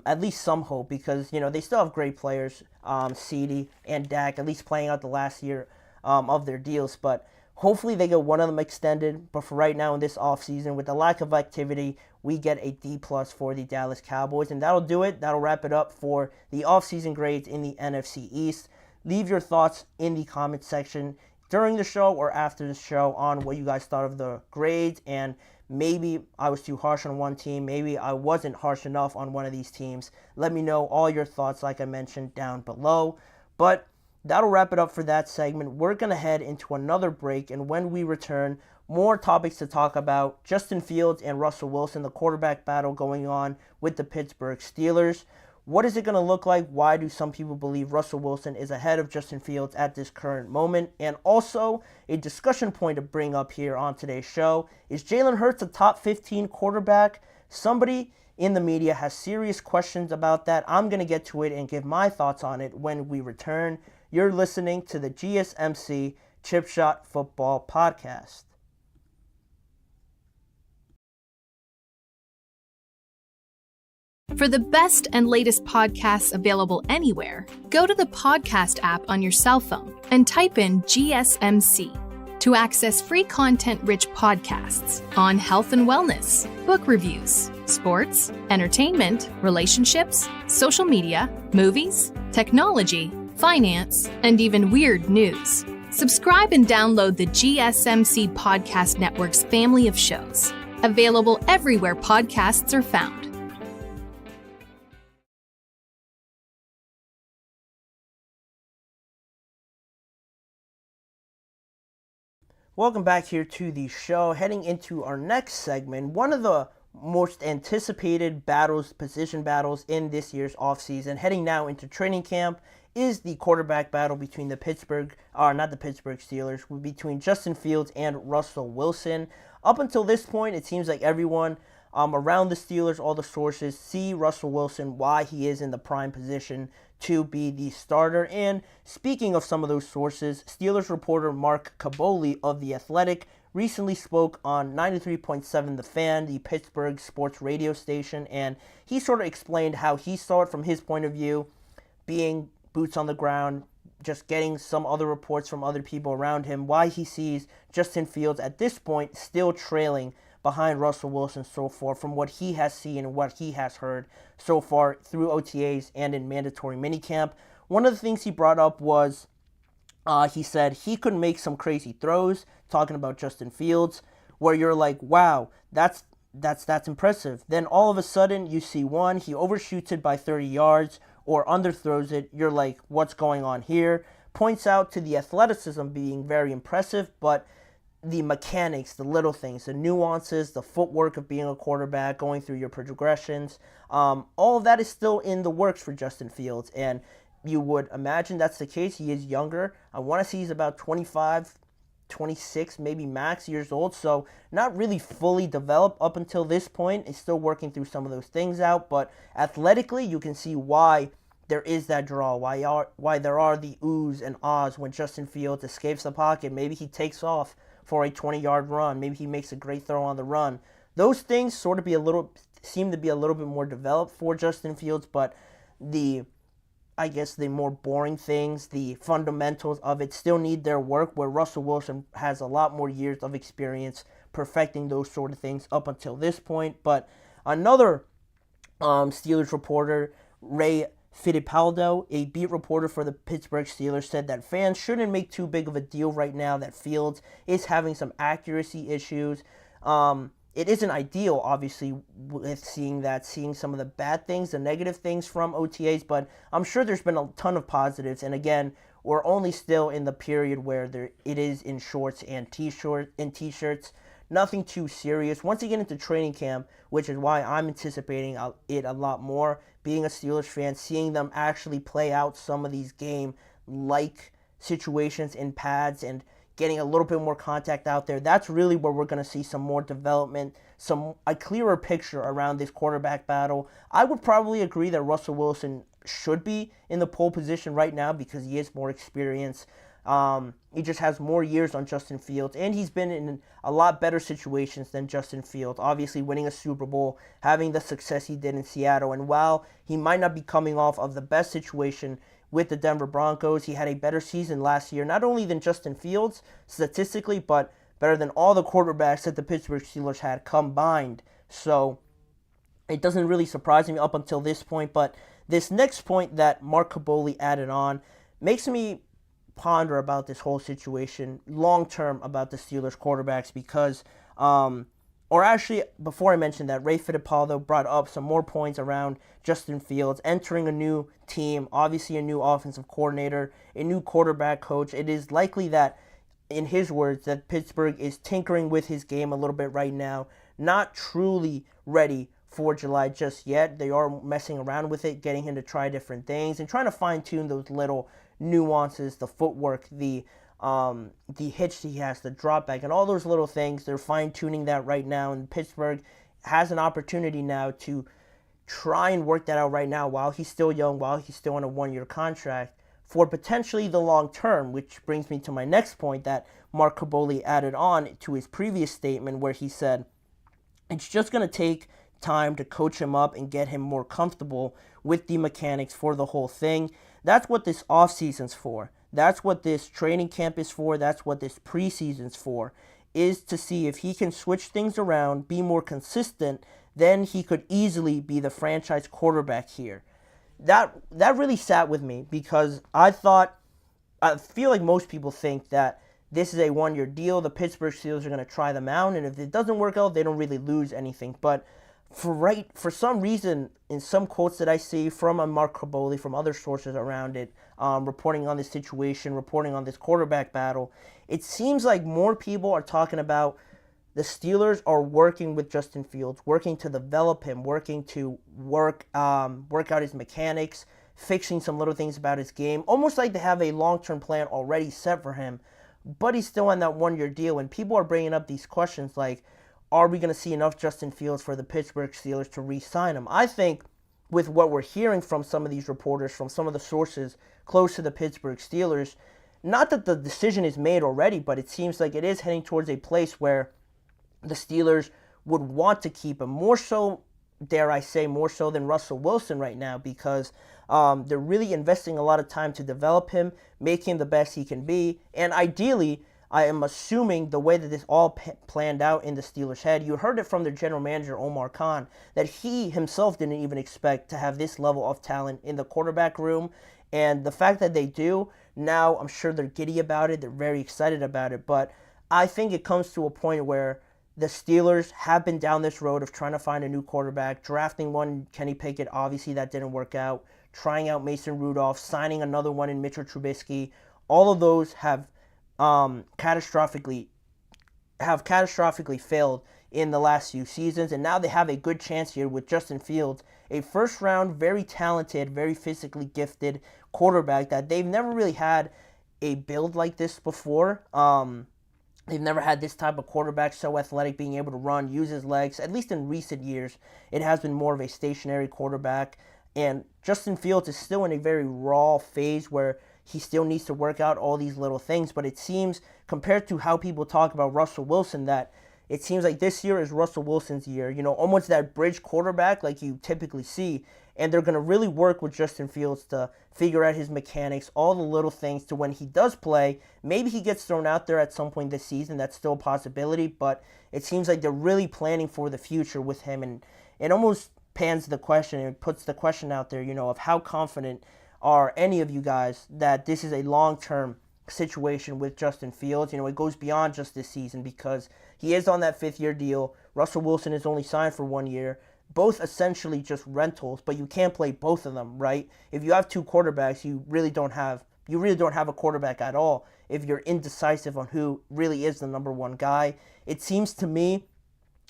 at least some hope because, they still have great players, CeeDee and Dak, at least playing out the last year of their deals. But hopefully they get one of them extended. But for right now in this offseason, with the lack of activity, we get a D+ for the Dallas Cowboys. And that'll do it. That'll wrap it up for the offseason grades in the NFC East. Leave your thoughts in the comment section during the show or after the show on what you guys thought of the grades, and maybe I was too harsh on one team. Maybe I wasn't harsh enough on one of these teams. Let me know all your thoughts, like I mentioned, down below. But that'll wrap it up for that segment. We're going to head into another break, and when we return, more topics to talk about. Justin Fields and Russell Wilson, the quarterback battle going on with the Pittsburgh Steelers. What is it going to look like? Why do some people believe Russell Wilson is ahead of Justin Fields at this current moment? And also, a discussion point to bring up here on today's show. Is Jalen Hurts a top 15 quarterback? Somebody in the media has serious questions about that. I'm going to get to it and give my thoughts on it when we return. You're listening to the GSMC Chip Shot Football Podcast. For the best and latest podcasts available anywhere, go to the podcast app on your cell phone and type in GSMC to access free content-rich podcasts on health and wellness, book reviews, sports, entertainment, relationships, social media, movies, technology, finance, and even weird news. Subscribe and download the GSMC Podcast Network's family of shows, available everywhere podcasts are found. Welcome back here to the show. Heading into our next segment, one of the most anticipated battles, position battles in this year's offseason, heading now into training camp, is the quarterback battle between the Steelers, between Justin Fields and Russell Wilson. Up until this point, it seems like everyone around the Steelers, all the sources, see Russell Wilson, why he is in the prime position to be the starter. And speaking of some of those sources, Steelers reporter Mike McCarthy of The Athletic recently spoke on 93.7 The Fan, the Pittsburgh sports radio station, and he sort of explained how he saw it from his point of view, being boots on the ground, just getting some other reports from other people around him, why he sees Justin Fields at this point still trailing behind Russell Wilson so far from what he has seen and what he has heard so far through OTAs and in mandatory minicamp. One of the things he brought up was he said he could make some crazy throws, talking about Justin Fields, where you're like, wow, that's impressive. Then all of a sudden you see one, he overshoots it by 30 yards or underthrows it. You're like, what's going on here? Points out to the athleticism being very impressive, but the mechanics, the little things, the nuances, the footwork of being a quarterback, going through your progressions, all of that is still in the works for Justin Fields, and you would imagine that's the case. He is younger. I want to see he's about 25, 26, maybe max years old, so not really fully developed up until this point. He's still working through some of those things out, but athletically, you can see why there is that draw, why there are the oohs and ahs when Justin Fields escapes the pocket. Maybe he takes off for a 20-yard run. Maybe he makes a great throw on the run. Those things seem to be a little bit more developed for Justin Fields, but the more boring things, the fundamentals of it still need their work, where Russell Wilson has a lot more years of experience perfecting those sort of things up until this point. But another Steelers reporter, Ray Fittipaldo, a beat reporter for the Pittsburgh Steelers, said that fans shouldn't make too big of a deal right now that Fields is having some accuracy issues. It isn't ideal, obviously, with seeing some of the bad things, the negative things from OTAs, but I'm sure there's been a ton of positives. And again, we're only still in the period where it is in shorts and t-shirts. Nothing too serious. Once you get into training camp, which is why I'm anticipating it a lot more, being a Steelers fan, seeing them actually play out some of these game-like situations in pads and getting a little bit more contact out there, that's really where we're going to see some more development, a clearer picture around this quarterback battle. I would probably agree that Russell Wilson should be in the pole position right now because he is more experienced. He just has more years on Justin Fields, and he's been in a lot better situations than Justin Fields. Obviously, winning a Super Bowl, having the success he did in Seattle, and while he might not be coming off of the best situation with the Denver Broncos, he had a better season last year, not only than Justin Fields statistically, but better than all the quarterbacks that the Pittsburgh Steelers had combined. So it doesn't really surprise me up until this point, but this next point that Mark Kaboly added on makes me ponder about this whole situation long term about the Steelers quarterbacks because, before I mentioned that, Ray Fittipaldo brought up some more points around Justin Fields entering a new team, obviously a new offensive coordinator, a new quarterback coach. It is likely that, in his words, that Pittsburgh is tinkering with his game a little bit right now, not truly ready for July just yet. They are messing around with it, getting him to try different things and trying to fine-tune those little nuances, the footwork, the hitch he has, the drop back, and all those little things. They're fine-tuning that right now, and Pittsburgh has an opportunity now to try and work that out right now while he's still young, while he's still on a one-year contract for potentially the long term, which brings me to my next point that Mark Kaboly added on to his previous statement where he said, it's just going to take time to coach him up and get him more comfortable with the mechanics for the whole thing. That's what this offseason's for. That's what this training camp is for. That's what this preseason's for, is to see if he can switch things around, be more consistent, then he could easily be the franchise quarterback here. That really sat with me because I feel like most people think that this is a one-year deal. The Pittsburgh Steelers are going to try them out, and if it doesn't work out, they don't really lose anything. But for some reason, in some quotes that I see from Mark Kaboly, from other sources around it, reporting on this situation, reporting on this quarterback battle, it seems like more people are talking about the Steelers are working with Justin Fields, working to develop him, working to work out his mechanics, fixing some little things about his game, almost like they have a long-term plan already set for him, but he's still on that one-year deal, and people are bringing up these questions like, are we going to see enough Justin Fields for the Pittsburgh Steelers to re-sign him? I think with what we're hearing from some of these reporters, from some of the sources close to the Pittsburgh Steelers, not that the decision is made already, but it seems like it is heading towards a place where the Steelers would want to keep him, more so, dare I say, more so than Russell Wilson right now, because they're really investing a lot of time to develop him, make him the best he can be, and ideally, I am assuming the way that this all planned out in the Steelers' head, you heard it from their general manager, Omar Khan, that he himself didn't even expect to have this level of talent in the quarterback room, and the fact that they do, now I'm sure they're giddy about it, they're very excited about it, but I think it comes to a point where the Steelers have been down this road of trying to find a new quarterback, drafting one, Kenny Pickett, obviously that didn't work out, trying out Mason Rudolph, signing another one in Mitchell Trubisky. All of those have catastrophically failed in the last few seasons, and now they have a good chance here with Justin Fields, a first-round, very talented, very physically gifted quarterback that they've never really had a build like this before. They've never had this type of quarterback so athletic, being able to run, use his legs. At least in recent years, it has been more of a stationary quarterback. And Justin Fields is still in a very raw phase where he still needs to work out all these little things. But it seems, compared to how people talk about Russell Wilson, that it seems like this year is Russell Wilson's year. You know, almost that bridge quarterback like you typically see. And they're going to really work with Justin Fields to figure out his mechanics, all the little things to when he does play. Maybe he gets thrown out there at some point this season. That's still a possibility. But it seems like they're really planning for the future with him. And it almost pans the question and puts the question out there, you know, of how confident are any of you guys that this is a long-term situation with Justin Fields. You know, it goes beyond just this season because he is on that fifth-year deal. Russell Wilson is only signed for 1 year. Both essentially just rentals, but you can't play both of them, right? If you have two quarterbacks, you really don't have a quarterback at all if you're indecisive on who really is the number one guy. It seems to me,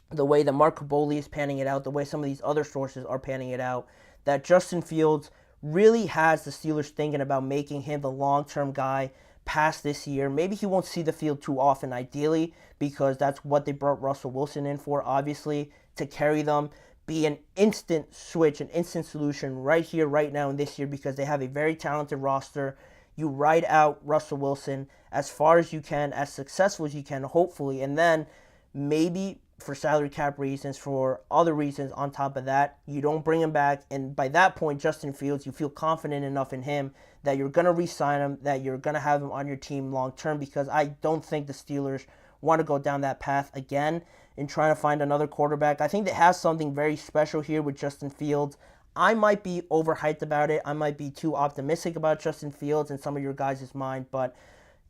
the way that Mark Kaboly is panning it out, the way some of these other sources are panning it out, that Justin Fields really has the Steelers thinking about making him the long-term guy past this year. Maybe he won't see the field too often, ideally, because that's what they brought Russell Wilson in for, obviously, to carry them, be an instant switch, an instant solution right here, right now in this year, because they have a very talented roster. You ride out Russell Wilson as far as you can, as successful as you can, hopefully, and then maybe for salary cap reasons, for other reasons on top of that, you don't bring him back, and by that point, Justin Fields, you feel confident enough in him that you're going to re-sign him, that you're going to have him on your team long-term, because I don't think the Steelers want to go down that path again in trying to find another quarterback. I think they have something very special here with Justin Fields. I might be overhyped about it. I might be too optimistic about Justin Fields in some of your guys' mind, but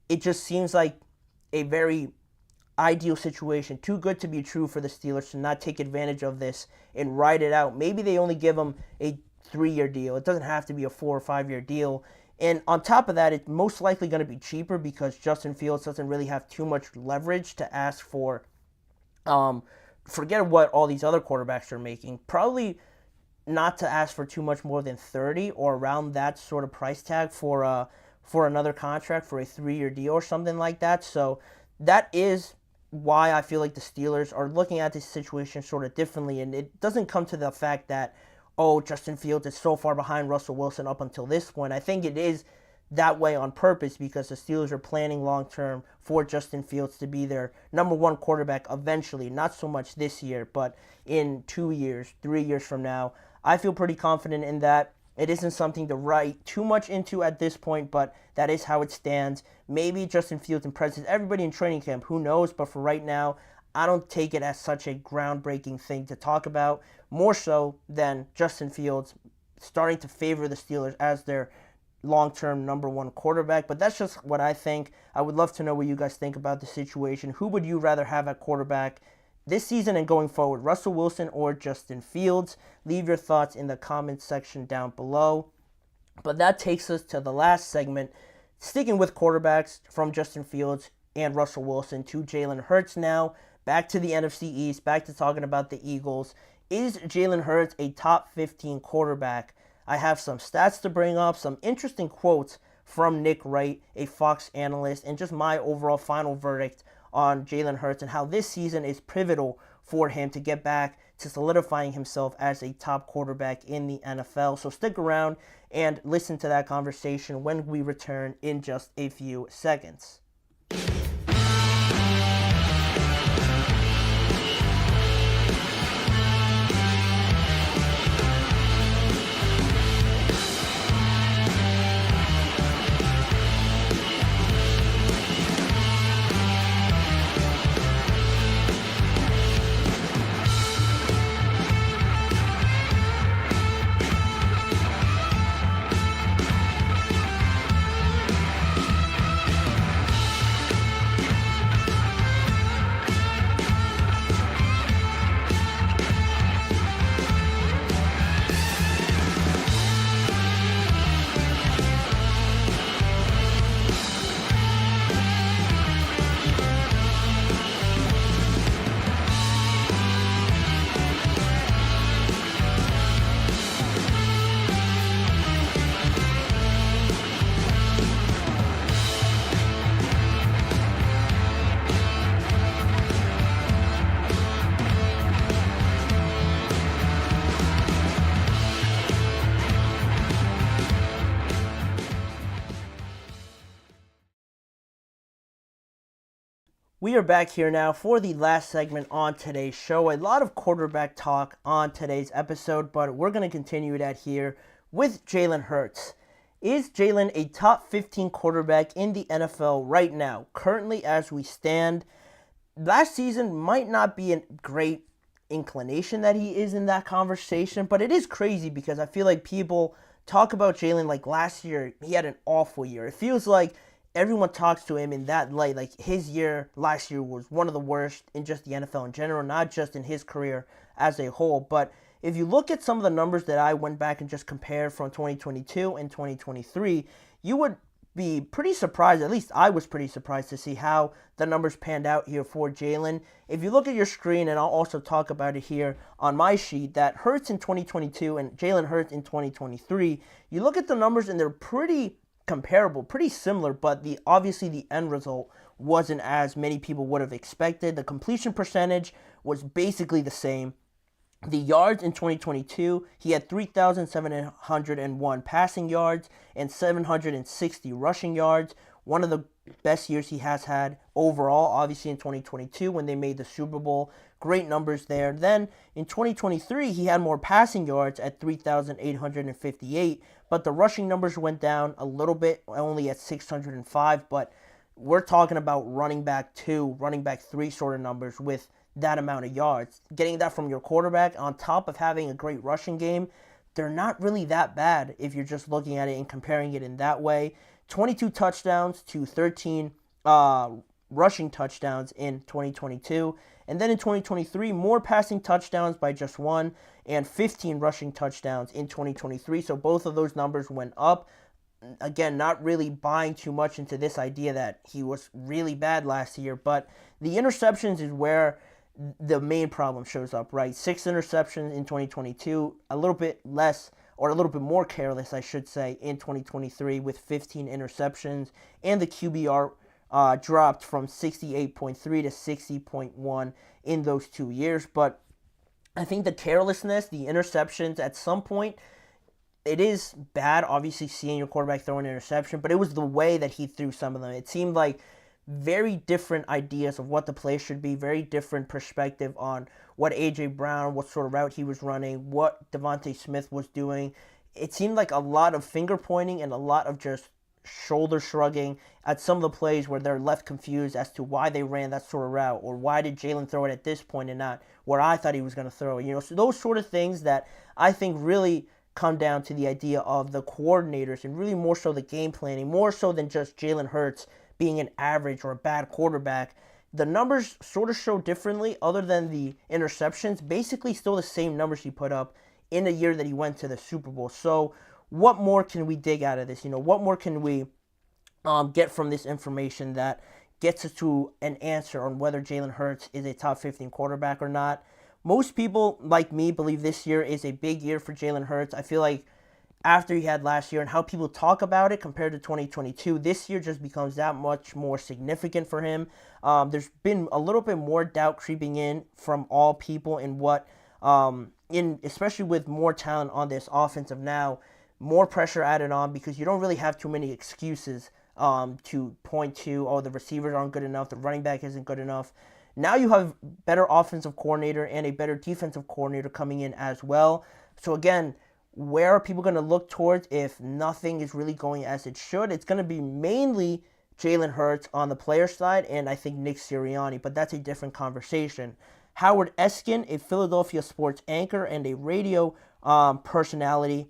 it just seems like a very ideal situation, too good to be true for the Steelers to not take advantage of this and ride it out. Maybe they only give him a 3-year deal. It doesn't have to be a 4 or 5-year deal. And on top of that, it's most likely going to be cheaper because Justin Fields doesn't really have too much leverage to ask for. Forget what all these other quarterbacks are making. Probably not to ask for too much more than 30 or around that sort of price tag for another contract, for a 3-year deal or something like that. So that is why I feel like the Steelers are looking at this situation sort of differently. And it doesn't come to the fact that, oh, Justin Fields is so far behind Russell Wilson up until this point. I think it is that way on purpose because the Steelers are planning long-term for Justin Fields to be their number one quarterback eventually, not so much this year, but in 2 years, 3 years from now. I feel pretty confident in that. It isn't something to write too much into at this point, but that is how it stands. Maybe Justin Fields impresses everybody in training camp, who knows, but for right now, I don't take it as such a groundbreaking thing to talk about, more so than Justin Fields starting to favor the Steelers as their long-term number one quarterback. But that's just what I think. I would love to know what you guys think about the situation. Who would you rather have at quarterback this season and going forward, Russell Wilson or Justin Fields? Leave your thoughts in the comments section down below. But that takes us to the last segment, sticking with quarterbacks from Justin Fields and Russell Wilson to Jalen Hurts now. Back to the NFC East, back to talking about the Eagles. Is Jalen Hurts a top 15 quarterback? I have some stats to bring up, some interesting quotes from Nick Wright, a Fox analyst, and just my overall final verdict on Jalen Hurts and how this season is pivotal for him to get back to solidifying himself as a top quarterback in the NFL. So stick around and listen to that conversation when we return in just a few seconds. We are back here now for the last segment on today's show. A lot of quarterback talk on today's episode, but we're going to continue that here with Jalen Hurts. Is Jalen a top 15 quarterback in the NFL right now, currently as we stand? Last season might not be a great inclination that he is in that conversation, but it is crazy because I feel like people talk about Jalen like last year, he had an awful year. It feels like everyone talks to him in that light, like his year last year was one of the worst in just the NFL in general, not just in his career as a whole. But if you look at some of the numbers that I went back and just compared from 2022 and 2023, you would be pretty surprised, at least I was pretty surprised to see how the numbers panned out here for Jalen. If you look at your screen, and I'll also talk about it here on my sheet, that Hurts in 2022 and Jalen Hurts in 2023, you look at the numbers and they're pretty comparable, pretty similar, but obviously the end result wasn't as many people would have expected. The completion percentage was basically the same. The yards in 2022, he had 3,701 passing yards and 760 rushing yards. One of the best years he has had overall, obviously in 2022 when they made the Super Bowl. Great numbers there. Then in 2023, he had more passing yards at 3,858, but the rushing numbers went down a little bit, only at 605, but we're talking about running back 2, running back 3 sort of numbers with that amount of yards. Getting that from your quarterback on top of having a great rushing game, they're not really that bad if you're just looking at it and comparing it in that way. 22 touchdowns to 13 rushing touchdowns in 2022. And then in 2023, more passing touchdowns by just 1 and 15 rushing touchdowns in 2023. So both of those numbers went up. Again, not really buying too much into this idea that he was really bad last year, but the interceptions is where the main problem shows up, right? 6 interceptions in 2022, a little bit less, or a little bit more careless, I should say, in 2023 with 15 interceptions, and the QBR dropped from 68.3 to 60.1 in those 2 years. But I think the carelessness, the interceptions, at some point, it is bad, obviously, seeing your quarterback throw an interception, but it was the way that he threw some of them. It seemed like very different ideas of what the play should be, very different perspective on what A.J. Brown, what sort of route he was running, what Devontae Smith was doing. It seemed like a lot of finger pointing and a lot of just shoulder shrugging at some of the plays where they're left confused as to why they ran that sort of route, or why did Jalen throw it at this point and not where I thought he was going to throw it. So those sort of things that I think really come down to the idea of the coordinators and really more so the game planning, more so than just Jalen Hurts being an average or a bad quarterback. The numbers sort of show differently other than the interceptions, basically still the same numbers he put up in the year that he went to the Super Bowl. So what more can we dig out of this? What more can we get from this information that gets us to an answer on whether Jalen Hurts is a top 15 quarterback or not? Most people, like me, believe this year is a big year for Jalen Hurts. I feel like after he had last year and how people talk about it compared to 2022, this year just becomes that much more significant for him. There's been a little bit more doubt creeping in from all people in what, especially with more talent on this offensive now, more pressure added on because you don't really have too many excuses to point to, oh, the receivers aren't good enough, the running back isn't good enough. Now you have better offensive coordinator and a better defensive coordinator coming in as well. So again, where are people going to look towards if nothing is really going as it should? It's going to be mainly Jalen Hurts on the player side, and I think Nick Sirianni, but that's a different conversation. Howard Eskin, a Philadelphia sports anchor and a radio personality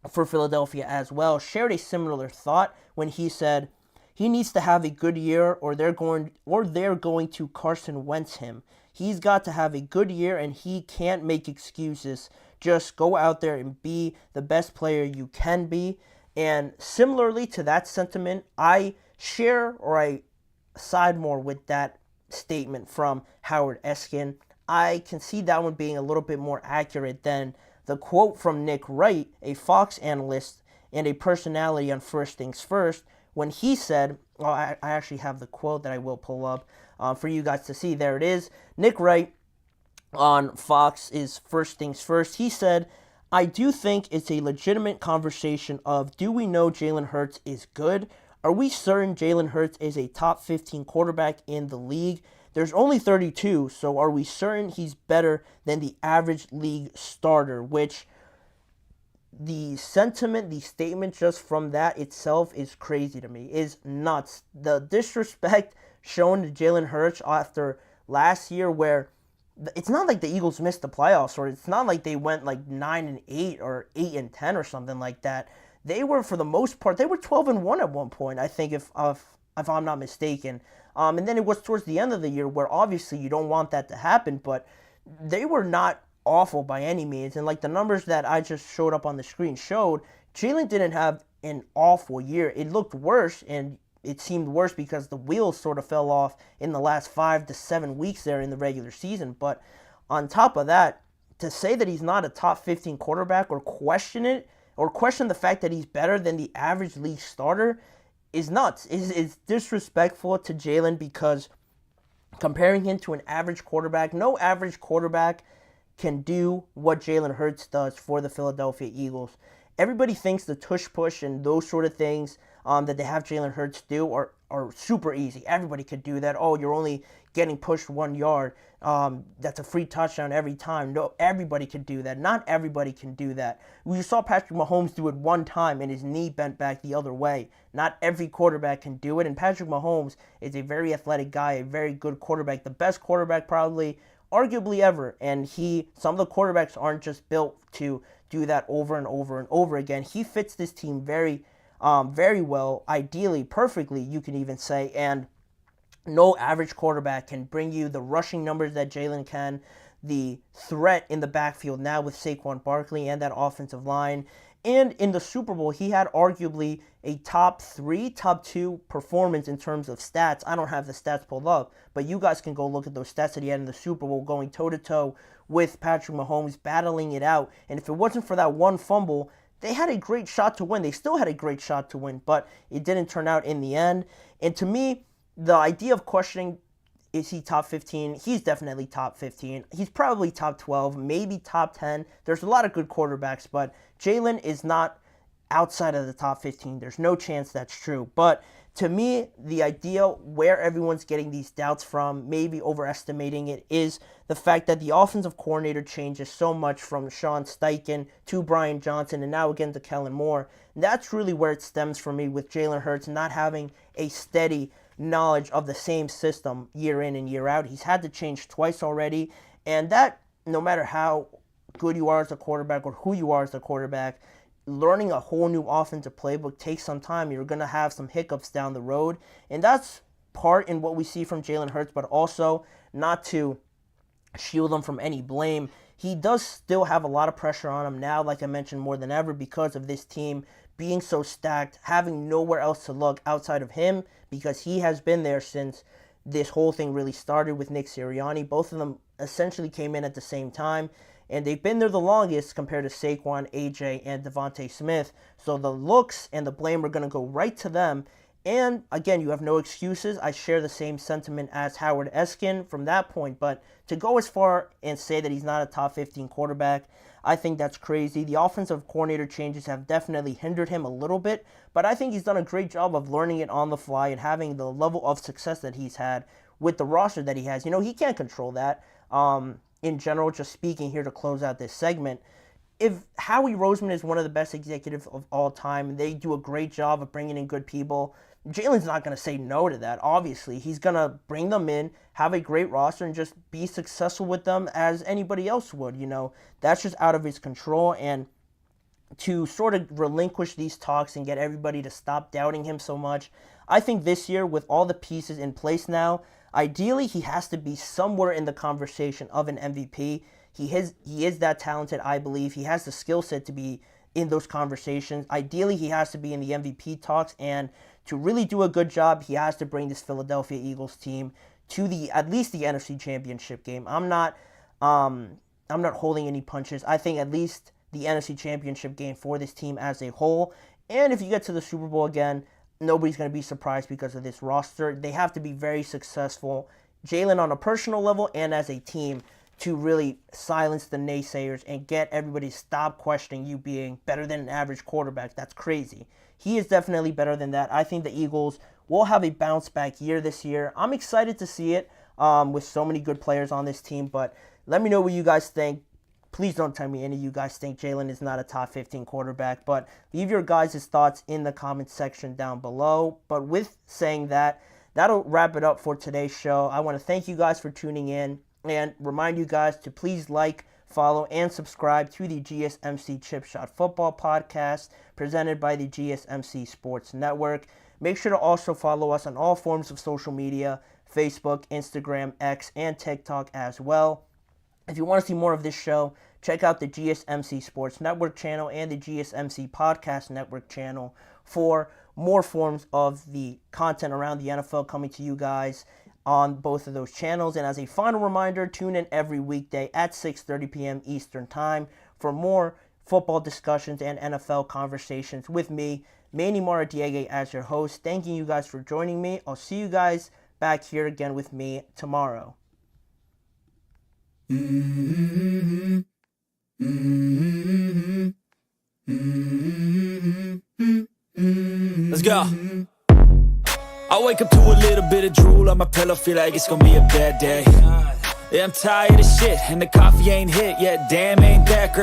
for Philadelphia as well, shared a similar thought when he said he needs to have a good year or they're going to Carson Wentz him. He's got to have a good year and he can't make excuses. Just go out there and be the best player you can be. And similarly to that sentiment, I share or I side more with that statement from Howard Eskin. I can see that one being a little bit more accurate than the quote from Nick Wright, a Fox analyst and a personality on First Things First, when he said, I actually have the quote that I will pull up for you guys to see. There it is. Nick Wright on Fox is First Things First. He said, I do think it's a legitimate conversation of, do we know Jalen Hurts is good? Are we certain Jalen Hurts is a top 15 quarterback in the league? There's only 32, so are we certain he's better than the average league starter? Which the sentiment, the statement just from that itself is crazy to me, is nuts. The disrespect shown to Jalen Hurts after last year, where it's not like the Eagles missed the playoffs, or it's not like they went like 9-8 or 8-10 or something like that. They were, for the most part, they were 12-1 at one point, I think, if I'm not mistaken. And then it was towards the end of the year where obviously you don't want that to happen, but they were not awful by any means. And like the numbers that I just showed up on the screen showed, Jalen didn't have an awful year. It looked worse, and it seemed worse because the wheels sort of fell off in the last 5 to 7 weeks there in the regular season. But on top of that, to say that he's not a top 15 quarterback or question it, or question the fact that he's better than the average league starter is nuts. It's disrespectful to Jalen, because comparing him to an average quarterback, no average quarterback can do what Jalen Hurts does for the Philadelphia Eagles. Everybody thinks the tush push and those sort of things that they have Jalen Hurts do are super easy. Everybody could do that. Oh, you're only getting pushed 1 yard. That's a free touchdown every time. No, everybody could do that. Not everybody can do that. We saw Patrick Mahomes do it one time and his knee bent back the other way. Not every quarterback can do it. And Patrick Mahomes is a very athletic guy, a very good quarterback, the best quarterback probably, arguably ever. And some of the quarterbacks aren't just built to do that over and over and over again. He fits this team very well, ideally, perfectly, you can even say, and no average quarterback can bring you the rushing numbers that Jalen can, the threat in the backfield now with Saquon Barkley and that offensive line. And in the Super Bowl, he had arguably a top 3, top 2 performance in terms of stats. I don't have the stats pulled up, but you guys can go look at those stats that he had in the Super Bowl, going toe-to-toe with Patrick Mahomes, battling it out. And if it wasn't for that one fumble, they had a great shot to win. They still had a great shot to win, but it didn't turn out in the end. And to me, the idea of questioning Is he top 15? He's definitely top 15. He's probably top 12, maybe top 10. There's a lot of good quarterbacks, but Jalen is not outside of the top 15. There's no chance that's true. But to me, the idea where everyone's getting these doubts from, maybe overestimating it, is the fact that the offensive coordinator changes so much from Sean Steichen to Brian Johnson and now again to Kellen Moore. And that's really where it stems for me with Jalen Hurts not having a steady knowledge of the same system year in and year out. He's had to change twice already, and that, no matter how good you are as a quarterback or who you are as a quarterback, learning a whole new offensive playbook takes some time. You're going to have some hiccups down the road, and that's part in what we see from Jalen Hurts, but also not to shield him from any blame. He does still have a lot of pressure on him now, like I mentioned, more than ever because of this team being so stacked, having nowhere else to look outside of him, because he has been there since this whole thing really started with Nick Sirianni. Both of them essentially came in at the same time, and they've been there the longest compared to Saquon, AJ, and Devontae Smith. So the looks and the blame are going to go right to them. And again, you have no excuses. I share the same sentiment as Howard Eskin from that point, but to go as far and say that he's not a top 15 quarterback, I think that's crazy. The offensive coordinator changes have definitely hindered him a little bit, but I think he's done a great job of learning it on the fly and having the level of success that he's had with the roster that he has. You know, he can't control that. In general, just speaking here to close out this segment, if Howie Roseman is one of the best executives of all time, and they do a great job of bringing in good people, Jalen's not going to say no to that, obviously. He's going to bring them in, have a great roster, and just be successful with them as anybody else would. You know, that's just out of his control. And to sort of relinquish these talks and get everybody to stop doubting him so much, I think this year, with all the pieces in place now, ideally he has to be somewhere in the conversation of an MVP. He is that talented, I believe. He has the skill set to be in those conversations. Ideally, he has to be in the MVP talks, and to really do a good job, he has to bring this Philadelphia Eagles team to at least the NFC Championship game. I'm not holding any punches. I think at least the NFC Championship game for this team as a whole. And if you get to the Super Bowl again, nobody's going to be surprised because of this roster. They have to be very successful, Jalen on a personal level and as a team, to really silence the naysayers and get everybody to stop questioning you being better than an average quarterback. That's crazy. He is definitely better than that. I think the Eagles will have a bounce-back year this year. I'm excited to see it with so many good players on this team, but let me know what you guys think. Please don't tell me any of you guys think Jalen is not a top 15 quarterback, but leave your guys' thoughts in the comments section down below. But with saying that, that'll wrap it up for today's show. I want to thank you guys for tuning in and remind you guys to please like, follow, and subscribe to the GSMC Chip Shot Football Podcast presented by the GSMC Sports Network. Make sure to also follow us on all forms of social media, Facebook, Instagram, X, and TikTok as well. If you want to see more of this show, check out the GSMC Sports Network channel and the GSMC Podcast Network channel for more forms of the content around the NFL coming to you guys on both of those channels. And as a final reminder, tune in every weekday at 6:30 p.m. Eastern Time for more football discussions and NFL conversations with me, Manny Maradiaga, as your host. Thanking you guys for joining me. I'll see you guys back here again with me tomorrow. Let's go. I wake up to a little bit of drool on my pillow, feel like it's gonna be a bad day. Yeah, I'm tired of shit, and the coffee ain't hit yet, damn ain't that great.